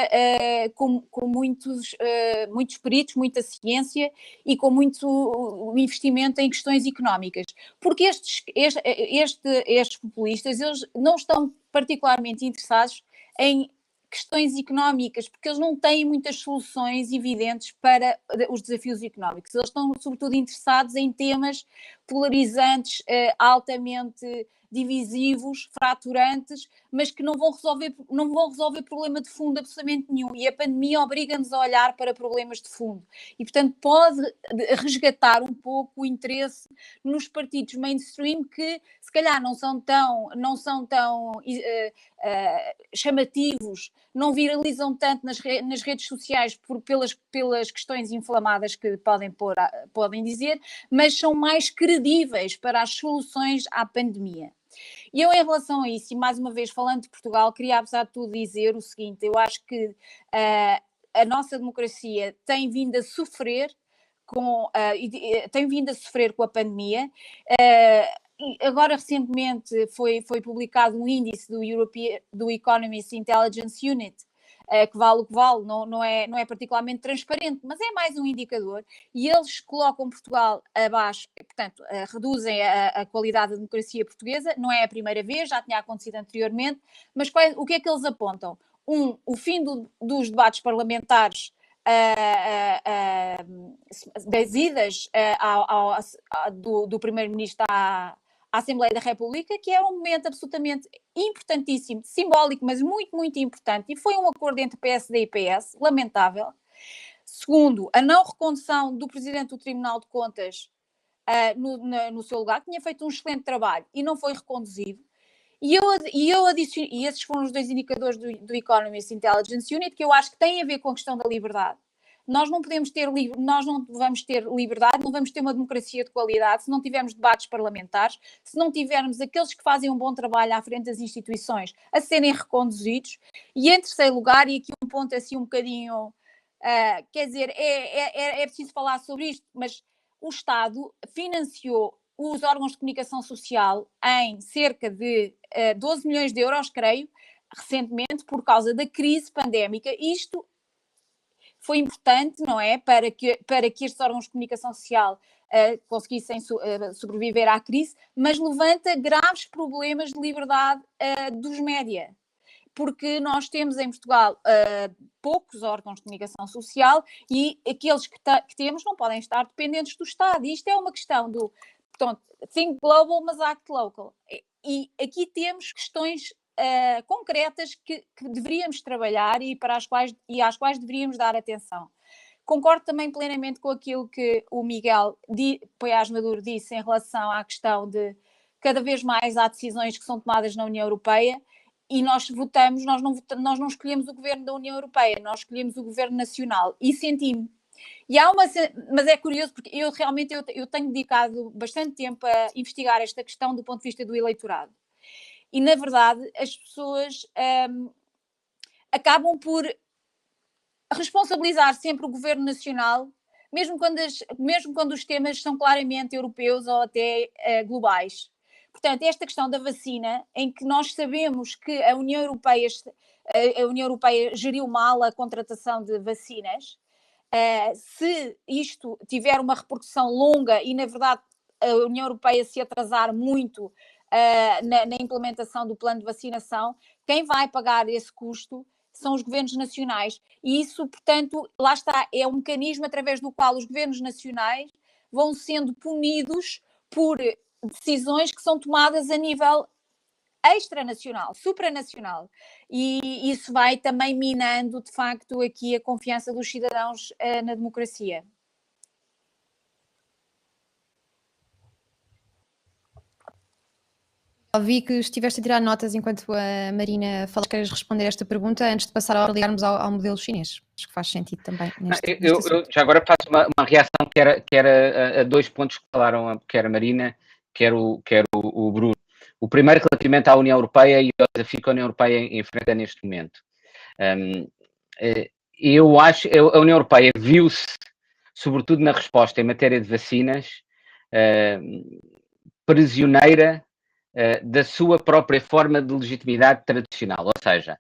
S3: peritos, muita ciência e com muito investimento em questões económicas. Porque estes populistas, eles não estão particularmente interessados em questões económicas, porque eles não têm muitas soluções evidentes para os desafios económicos. Eles estão, sobretudo, interessados em temas polarizantes, altamente divisivos, fraturantes, mas que não vão resolver problema de fundo absolutamente nenhum. E a pandemia obriga-nos a olhar para problemas de fundo. E, portanto, pode resgatar um pouco o interesse nos partidos mainstream, que se calhar não são tão chamativos, não viralizam tanto nas redes sociais pelas questões inflamadas que podem dizer, mas são mais credíveis para as soluções à pandemia. E eu, em relação a isso, e mais uma vez falando de Portugal, queria, apesar de tudo, dizer o seguinte: eu acho que a nossa democracia tem vindo a sofrer com a pandemia. Agora, recentemente, foi publicado um índice do Economist Intelligence Unit, que vale o que vale, não é particularmente transparente, mas é mais um indicador, e eles colocam Portugal abaixo, portanto, reduzem a qualidade da democracia portuguesa. Não é a primeira vez, já tinha acontecido anteriormente, mas o que é que eles apontam? O fim dos debates parlamentares, das idas do Primeiro-Ministro à Assembleia da República, que é um momento absolutamente importantíssimo, simbólico, mas muito, muito importante, e foi um acordo entre PSD e PS, lamentável. Segundo, a não recondução do Presidente do Tribunal de Contas no seu lugar, que tinha feito um excelente trabalho e não foi reconduzido. E esses foram os dois indicadores do Economist Intelligence Unit, que eu acho que têm a ver com a questão da liberdade. Nós não vamos ter liberdade, não vamos ter uma democracia de qualidade se não tivermos debates parlamentares, se não tivermos aqueles que fazem um bom trabalho à frente das instituições a serem reconduzidos. E, em terceiro lugar, e aqui um ponto assim um bocadinho, quer dizer, é preciso falar sobre isto, mas o Estado financiou os órgãos de comunicação social em cerca de 12 milhões de euros, creio, recentemente, por causa da crise pandémica. Isto foi importante, não é? Para que estes órgãos de comunicação social conseguissem sobreviver à crise, mas levanta graves problemas de liberdade dos média. Porque nós temos em Portugal poucos órgãos de comunicação social, e aqueles que temos não podem estar dependentes do Estado. E isto é uma questão portanto, think global, mas act local. E aqui temos questões concretas que deveríamos trabalhar e às quais deveríamos dar atenção. Concordo também plenamente com aquilo que o Miguel Poiás Maduro disse em relação à questão de cada vez mais há decisões que são tomadas na União Europeia e nós não escolhemos o governo da União Europeia, nós escolhemos o governo nacional. E senti-me E mas é curioso porque eu realmente eu tenho dedicado bastante tempo a investigar esta questão do ponto de vista do eleitorado. E, na verdade, as pessoas acabam por responsabilizar sempre o Governo Nacional, mesmo quando os temas são claramente europeus ou até globais. Portanto, esta questão da vacina, em que nós sabemos que a União Europeia geriu mal a contratação de vacinas, se isto tiver uma repercussão longa e, na verdade, a União Europeia se atrasar muito na implementação do plano de vacinação, quem vai pagar esse custo são os governos nacionais. E isso, portanto, lá está, é um mecanismo através do qual os governos nacionais vão sendo punidos por decisões que são tomadas a nível extranacional, supranacional. E isso vai também minando, de facto, aqui a confiança dos cidadãos na democracia.
S1: Vi que estiveste a tirar notas enquanto a Marina falou. Queres responder esta pergunta antes de passar a ligarmos ao modelo chinês? Acho que faz sentido também.
S4: Eu já agora faço uma reação que era a dois pontos que falaram, que era a Marina, quer o Bruno. O primeiro relativamente à União Europeia e ao desafio que a União Europeia enfrenta neste momento. Eu acho que a União Europeia viu-se, sobretudo na resposta em matéria de vacinas, prisioneira da sua própria forma de legitimidade tradicional. Ou seja,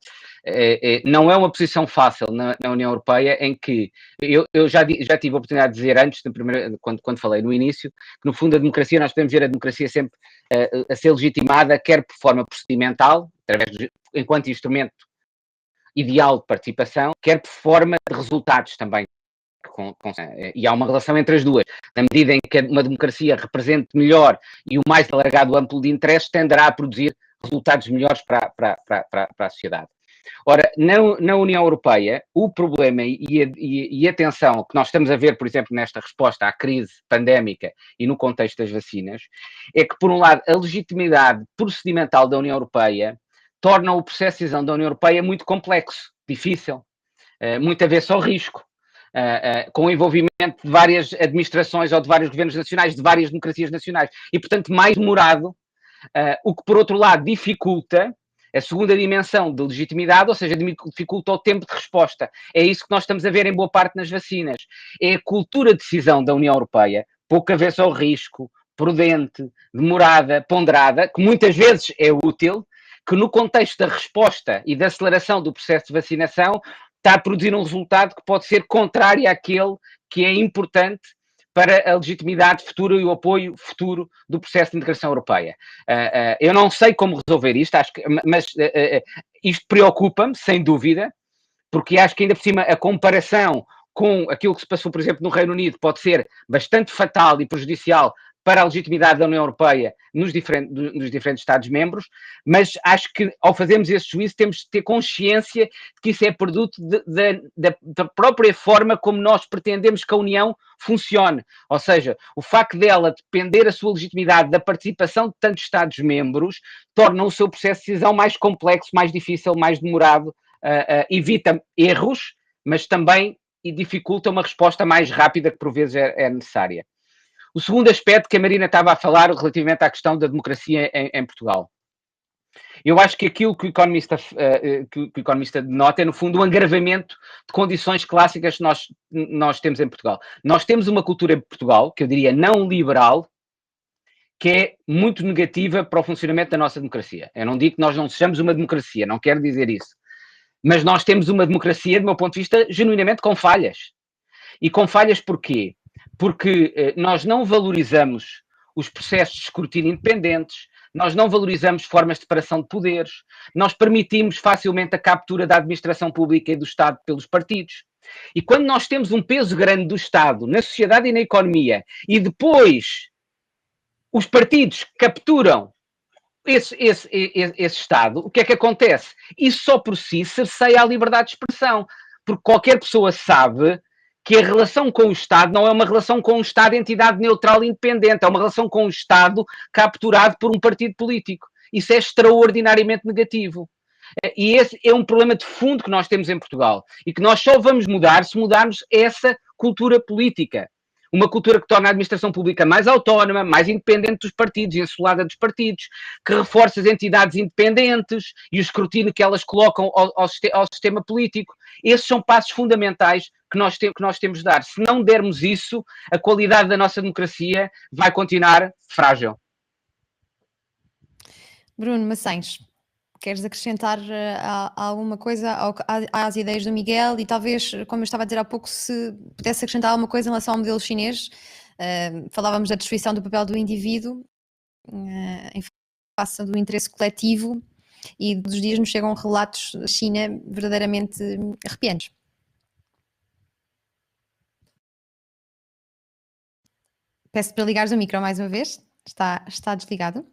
S4: não é uma posição fácil na União Europeia, em que eu já tive a oportunidade de dizer antes, quando falei no início, que no fundo a democracia, nós podemos ver a democracia sempre a ser legitimada, quer por forma procedimental, enquanto instrumento ideal de participação, quer por forma de resultados também. E há uma relação entre as duas. Na medida em que uma democracia represente melhor e o mais alargado amplo de interesses, tenderá a produzir resultados melhores para a sociedade. Ora, na União Europeia, o problema e a tensão que nós estamos a ver, por exemplo, nesta resposta à crise pandémica e no contexto das vacinas, é que, por um lado, a legitimidade procedimental da União Europeia torna o processo de decisão da União Europeia muito complexo, difícil, muito avesso ao risco. Com o envolvimento de várias administrações ou de vários governos nacionais, de várias democracias nacionais, e, portanto, mais demorado, o que, por outro lado, dificulta a segunda dimensão de legitimidade, ou seja, dificulta o tempo de resposta. É isso que nós estamos a ver em boa parte nas vacinas. É a cultura de decisão da União Europeia, pouco avesso ao risco, prudente, demorada, ponderada, que muitas vezes é útil, que no contexto da resposta e da aceleração do processo de vacinação está a produzir um resultado que pode ser contrário àquele que é importante para a legitimidade futura e o apoio futuro do processo de integração europeia. Eu não sei como resolver isto, mas isto preocupa-me, sem dúvida, porque acho que ainda por cima a comparação com aquilo que se passou, por exemplo, no Reino Unido pode ser bastante fatal e prejudicial para a legitimidade da União Europeia nos diferentes Estados-membros, mas acho que ao fazermos esse juízo temos de ter consciência de que isso é produto da própria forma como nós pretendemos que a União funcione. Ou seja, o facto dela depender a sua legitimidade da participação de tantos Estados-membros torna o seu processo de decisão mais complexo, mais difícil, mais demorado, evita erros, mas também dificulta uma resposta mais rápida que por vezes é necessária. O segundo aspecto que a Marina estava a falar relativamente à questão da democracia em Portugal. Eu acho que aquilo que o economista denota é, no fundo, um agravamento de condições clássicas que nós temos em Portugal. Nós temos uma cultura em Portugal, que eu diria não liberal, que é muito negativa para o funcionamento da nossa democracia. Eu não digo que nós não sejamos uma democracia, não quero dizer isso. Mas nós temos uma democracia, do meu ponto de vista, genuinamente com falhas. E com falhas porquê? Porque nós não valorizamos os processos de escrutínio independentes, nós não valorizamos formas de separação de poderes, nós permitimos facilmente a captura da administração pública e do Estado pelos partidos. E quando nós temos um peso grande do Estado na sociedade e na economia, e depois os partidos capturam esse Estado, o que é que acontece? Isso só por si cerceia a liberdade de expressão, porque qualquer pessoa sabe que a relação com o Estado não é uma relação com um Estado entidade neutral e independente, é uma relação com um Estado capturado por um partido político. Isso é extraordinariamente negativo. E esse é um problema de fundo que nós temos em Portugal e que nós só vamos mudar se mudarmos essa cultura política. Uma cultura que torna a administração pública mais autónoma, mais independente dos partidos, insulada dos partidos, que reforça as entidades independentes e o escrutínio que elas colocam ao sistema político. Esses são passos fundamentais que nós temos de dar. Se não dermos isso, a qualidade da nossa democracia vai continuar frágil.
S1: Bruno Maçães, queres acrescentar alguma coisa às ideias do Miguel e talvez, como eu estava a dizer há pouco, se pudesse acrescentar alguma coisa em relação ao modelo chinês? Falávamos da destruição do papel do indivíduo em face do interesse coletivo e dos dias nos chegam relatos da China verdadeiramente arrepiantes. Peço para ligares o micro mais uma vez. Está desligado.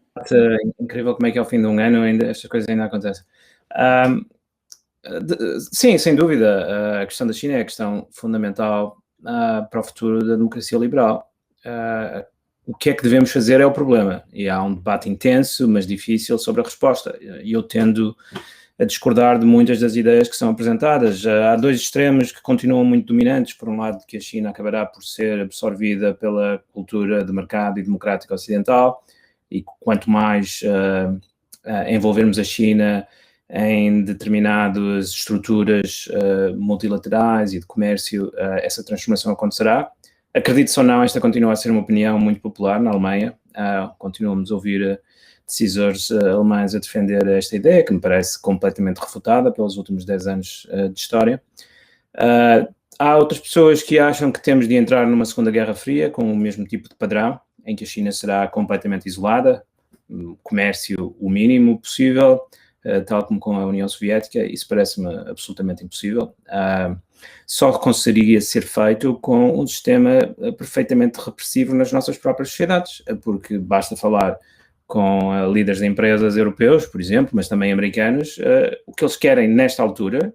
S2: Incrível como é que ao fim de um ano estas coisas ainda acontecem. Sim, sem dúvida, a questão da China é a questão fundamental para o futuro da democracia liberal. O que é que devemos fazer é o problema, e há um debate intenso, mas difícil, sobre a resposta, e eu tendo a discordar de muitas das ideias que são apresentadas. Há dois extremos que continuam muito dominantes. Por um lado, que a China acabará por ser absorvida pela cultura de mercado e democrática ocidental, e quanto mais envolvermos a China em determinadas estruturas multilaterais e de comércio, essa transformação acontecerá. Acredito ou não, esta continua a ser uma opinião muito popular na Alemanha. Continuamos a ouvir decisores alemães a defender esta ideia, que me parece completamente refutada pelos últimos 10 anos de história. Há outras pessoas que acham que temos de entrar numa Segunda Guerra Fria com o mesmo tipo de padrão, em que a China será completamente isolada, comércio o mínimo possível, tal como com a União Soviética. Isso parece-me absolutamente impossível. Só conseguiria ser feito com um sistema perfeitamente repressivo nas nossas próprias sociedades, porque basta falar com líderes de empresas europeus, por exemplo, mas também americanos, o que eles querem nesta altura,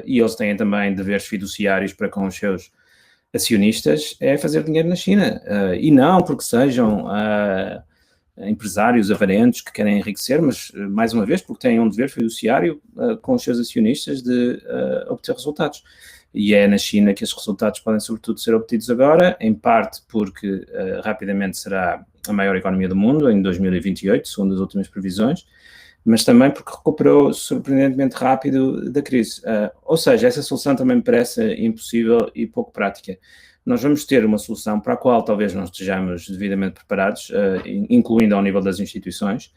S2: e eles têm também deveres fiduciários para com os seus acionistas, é fazer dinheiro na China. E não porque sejam empresários avarentos que querem enriquecer, mas, mais uma vez, porque têm um dever fiduciário com os seus acionistas de obter resultados. E é na China que esses resultados podem, sobretudo, ser obtidos agora, em parte porque rapidamente será a maior economia do mundo em 2028, segundo as últimas previsões, mas também porque recuperou surpreendentemente rápido da crise. Ou seja, essa solução também me parece impossível e pouco prática. Nós vamos ter uma solução para a qual talvez não estejamos devidamente preparados, incluindo ao nível das instituições,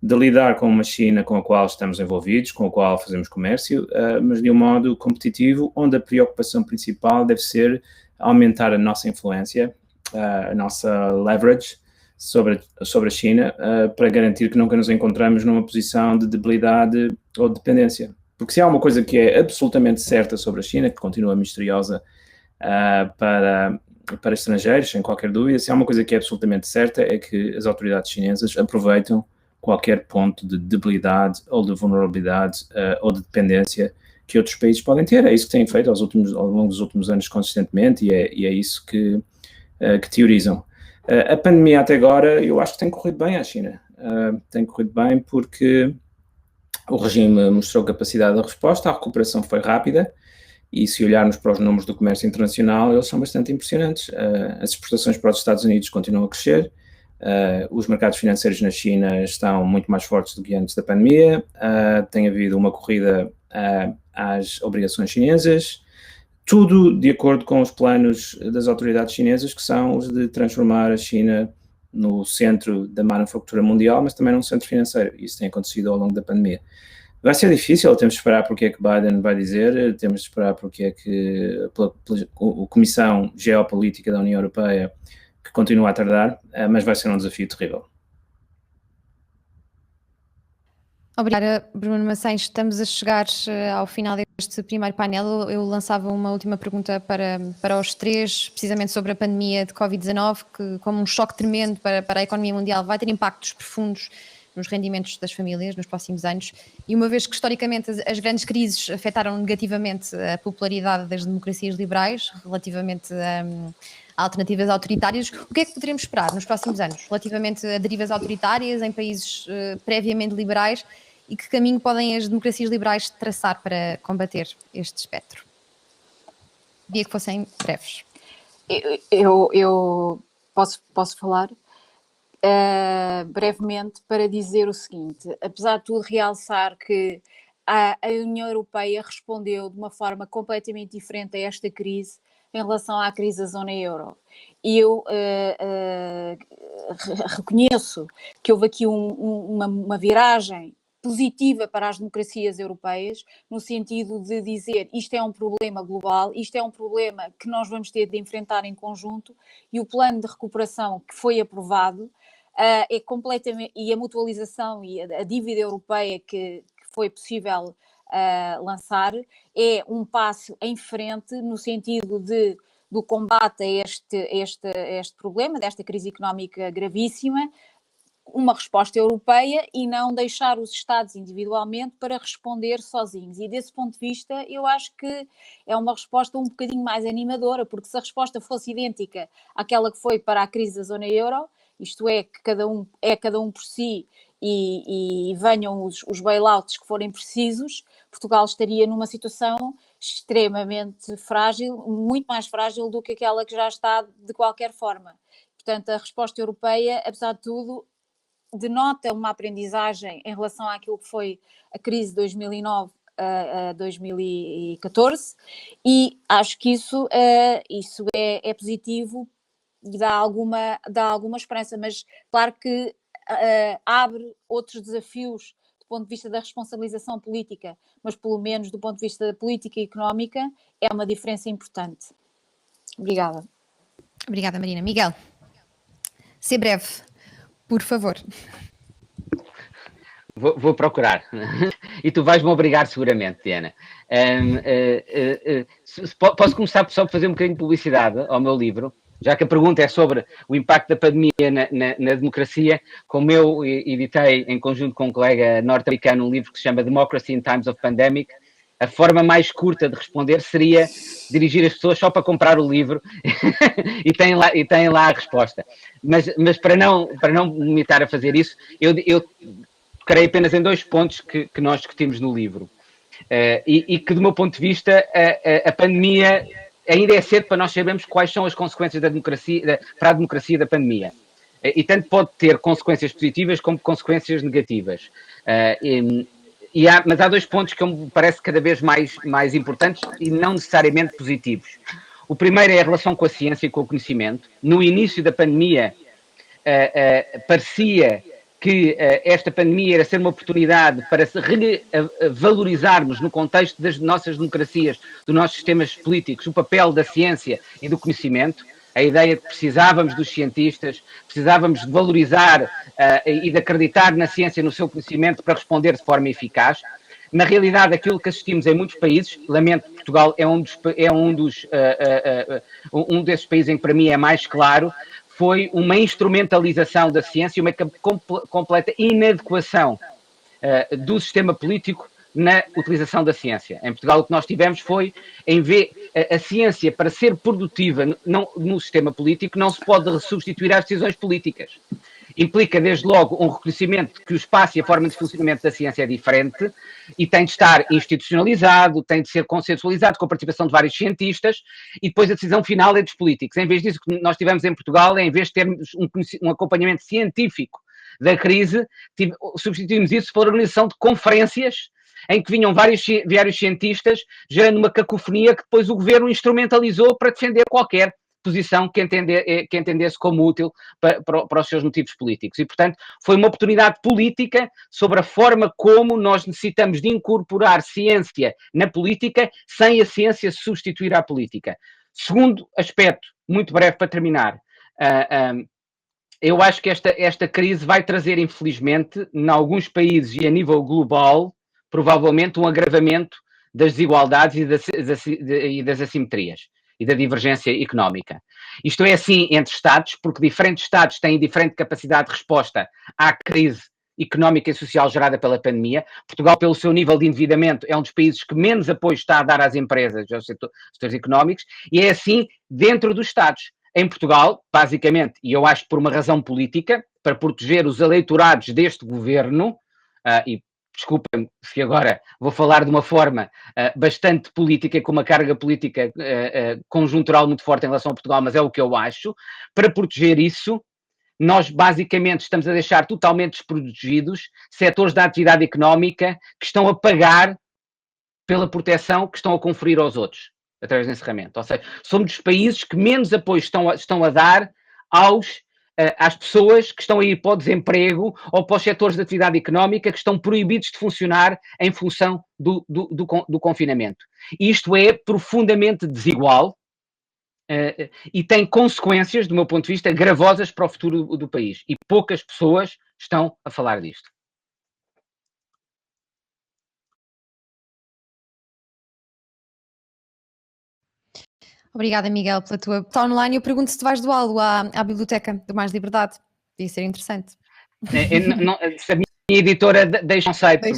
S2: de lidar com uma China com a qual estamos envolvidos, com a qual fazemos comércio, mas de um modo competitivo, onde a preocupação principal deve ser aumentar a nossa influência, a nossa leverage sobre a China, para garantir que nunca nos encontramos numa posição de debilidade ou de dependência. Porque se há uma coisa que é absolutamente certa sobre a China, que continua misteriosa para estrangeiros, sem qualquer dúvida, se há uma coisa que é absolutamente certa é que as autoridades chinesas aproveitam qualquer ponto de debilidade ou de vulnerabilidade ou de dependência que outros países podem ter. É isso que têm feito ao longo dos últimos anos consistentemente, e é isso que teorizam. A pandemia até agora, eu acho que tem corrido bem à China. Tem corrido bem porque o regime mostrou capacidade de resposta, a recuperação foi rápida, e se olharmos para os números do comércio internacional, eles são bastante impressionantes. As exportações para os Estados Unidos continuam a crescer, os mercados financeiros na China estão muito mais fortes do que antes da pandemia, tem havido uma corrida às obrigações chinesas, tudo de acordo com os planos das autoridades chinesas, que são os de transformar a China no centro da manufatura mundial, mas também num centro financeiro. Isso tem acontecido ao longo da pandemia. Vai ser difícil, temos de esperar porque é que Biden vai dizer, temos de esperar porque é que a Comissão Geopolítica da União Europeia, que continua a tardar, mas vai ser um desafio terrível.
S1: Obrigada, Bruno Maçães. Estamos a chegar ao final deste primeiro painel. Eu lançava uma última pergunta para os três, precisamente sobre a pandemia de Covid-19, que, como um choque tremendo para a economia mundial, vai ter impactos profundos nos rendimentos das famílias nos próximos anos. E uma vez que, historicamente, as grandes crises afetaram negativamente a popularidade das democracias liberais relativamente a alternativas autoritárias, o que é que poderemos esperar nos próximos anos relativamente a derivas autoritárias em países previamente liberais e que caminho podem as democracias liberais traçar para combater este espectro? Queria que fossem breves.
S3: Eu posso falar brevemente para dizer o seguinte: apesar de tudo, realçar que a União Europeia respondeu de uma forma completamente diferente a esta crise em relação à crise da zona euro. E eu reconheço que houve aqui uma viragem positiva para as democracias europeias, no sentido de dizer isto é um problema global, isto é um problema que nós vamos ter de enfrentar em conjunto, e o plano de recuperação que foi aprovado é completamente, e a mutualização e a dívida europeia que foi possível lançar, é um passo em frente no sentido do combate a este problema, desta crise económica gravíssima, uma resposta europeia e não deixar os Estados individualmente para responder sozinhos. E desse ponto de vista, eu acho que é uma resposta um bocadinho mais animadora, porque se a resposta fosse idêntica àquela que foi para a crise da zona euro, isto é, que cada um por si e venham os bailouts que forem precisos, Portugal estaria numa situação extremamente frágil, muito mais frágil do que aquela que já está de qualquer forma. Portanto, a resposta europeia, apesar de tudo, denota uma aprendizagem em relação àquilo que foi a crise de 2009 a 2014, e acho que isso é positivo e dá alguma esperança, mas claro que abre outros desafios do ponto de vista da responsabilização política, mas pelo menos do ponto de vista da política e económica é uma diferença importante. Obrigada.
S1: Obrigada, Marina. Miguel, ser breve, por favor.
S4: Vou procurar. E tu vais-me obrigar seguramente, Diana. Posso começar só por fazer um bocadinho de publicidade ao meu livro, já que a pergunta é sobre o impacto da pandemia na democracia. Como eu editei em conjunto com um colega norte-americano um livro que se chama Democracy in Times of Pandemic, a forma mais curta de responder seria dirigir as pessoas só para comprar o livro e têm lá a resposta. Mas para não me limitar a fazer isso, eu tocarei apenas em 2 pontos que nós discutimos no livro. E que, do meu ponto de vista, a pandemia ainda é cedo para nós sabermos quais são as consequências para a democracia da pandemia. E tanto pode ter consequências positivas como consequências negativas. Mas há 2 pontos que me parece cada vez mais importantes e não necessariamente positivos. O primeiro é a relação com a ciência e com o conhecimento. No início da pandemia, parecia que esta pandemia era ser uma oportunidade para se valorizarmos no contexto das nossas democracias, dos nossos sistemas políticos, o papel da ciência e do conhecimento. A ideia de que precisávamos dos cientistas, precisávamos de valorizar e de acreditar na ciência e no seu conhecimento para responder de forma eficaz. Na realidade, aquilo que assistimos em muitos países, lamento, Portugal é um desses países em que para mim é mais claro, foi uma instrumentalização da ciência e uma completa inadequação do sistema político na utilização da ciência. Em Portugal o que nós tivemos foi, a ciência para ser produtiva no sistema político não se pode substituir às decisões políticas. Implica desde logo um reconhecimento de que o espaço e a forma de funcionamento da ciência é diferente e tem de estar institucionalizado, tem de ser consensualizado com a participação de vários cientistas e depois a decisão final é dos políticos. Em vez disso, o que nós tivemos em Portugal, em vez de termos um acompanhamento científico da crise, substituímos isso por organização de conferências em que vinham vários cientistas, gerando uma cacofonia que depois o governo instrumentalizou para defender qualquer posição que entendesse como útil para os seus motivos políticos. E, portanto, foi uma oportunidade política sobre a forma como nós necessitamos de incorporar ciência na política sem a ciência se substituir à política. Segundo aspecto, muito breve para terminar, eu acho que esta crise vai trazer, infelizmente, em alguns países e a nível global, provavelmente um agravamento das desigualdades e das assimetrias e da divergência económica. Isto é assim entre Estados, porque diferentes Estados têm diferente capacidade de resposta à crise económica e social gerada pela pandemia. Portugal, pelo seu nível de endividamento, é um dos países que menos apoio está a dar às empresas, aos setores económicos, e é assim dentro dos Estados. Em Portugal, basicamente, e eu acho que por uma razão política, para proteger os eleitorados deste governo, e desculpem-me se agora vou falar de uma forma bastante política, com uma carga política conjuntural muito forte em relação a Portugal, mas é o que eu acho. Para proteger isso, nós basicamente estamos a deixar totalmente desprotegidos setores da atividade económica que estão a pagar pela proteção que estão a conferir aos outros, através do encerramento. Ou seja, somos dos países que menos apoio estão a dar às pessoas que estão a ir para o desemprego ou para os setores de atividade económica que estão proibidos de funcionar em função do confinamento. Isto é profundamente desigual e tem consequências, do meu ponto de vista, gravosas para o futuro do país. E poucas pessoas estão a falar disto.
S1: Obrigada, Miguel, pela tua... Está online, eu pergunto se tu vais doá-lo à biblioteca do Mais Liberdade. Podia ser interessante.
S4: Se a minha editora deixa um site...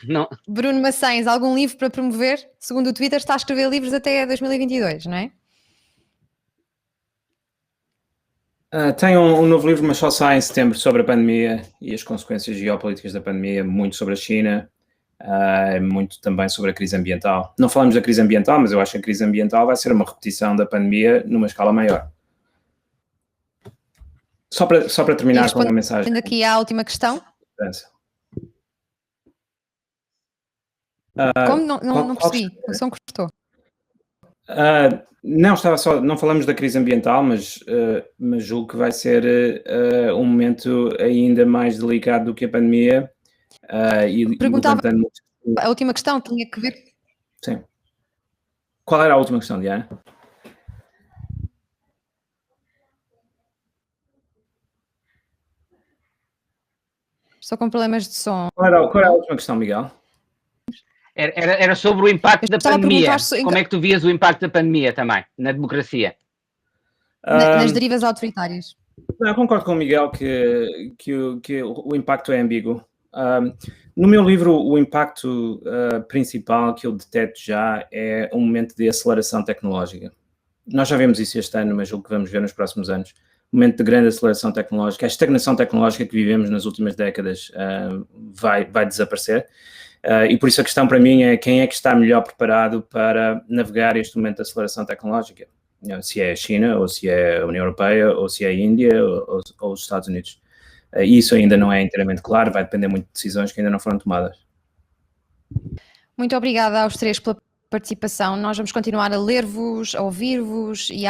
S1: Não. Bruno Maçães, algum livro para promover? Segundo o Twitter, está a escrever livros até 2022, não é?
S2: Tenho um novo livro, mas só sai em setembro, sobre a pandemia e as consequências geopolíticas da pandemia, muito sobre a China, muito também sobre a crise ambiental. Não falamos da crise ambiental, mas eu acho que a crise ambiental vai ser uma repetição da pandemia numa escala maior. Só para terminar com uma mensagem.
S1: Aqui à última questão. Como? Não percebi, o som cortou.
S2: Não falamos da crise ambiental, mas julgo que vai ser um momento ainda mais delicado do que a pandemia.
S1: Perguntava, a última questão tinha que ver...
S2: Sim. Qual era a última questão, Diana?
S1: Estou com problemas de som.
S2: Qual era a última questão, Miguel?
S4: Era sobre o impacto da pandemia. Como é que tu vias o impacto da pandemia também, na democracia?
S1: Nas derivas autoritárias.
S2: Eu concordo com o Miguel que o impacto é ambíguo. No meu livro, o impacto principal que eu deteto já é um momento de aceleração tecnológica. Nós já vemos isso este ano, mas julgo que vamos ver nos próximos anos. Um momento de grande aceleração tecnológica. A estagnação tecnológica que vivemos nas últimas décadas vai desaparecer. E por isso a questão para mim é quem é que está melhor preparado para navegar este momento de aceleração tecnológica. Se é a China, ou se é a União Europeia, ou se é a Índia, ou os Estados Unidos. Isso ainda não é inteiramente claro, vai depender muito de decisões que ainda não foram tomadas.
S1: Muito obrigada aos três pela participação. Nós vamos continuar a ler-vos, a ouvir-vos e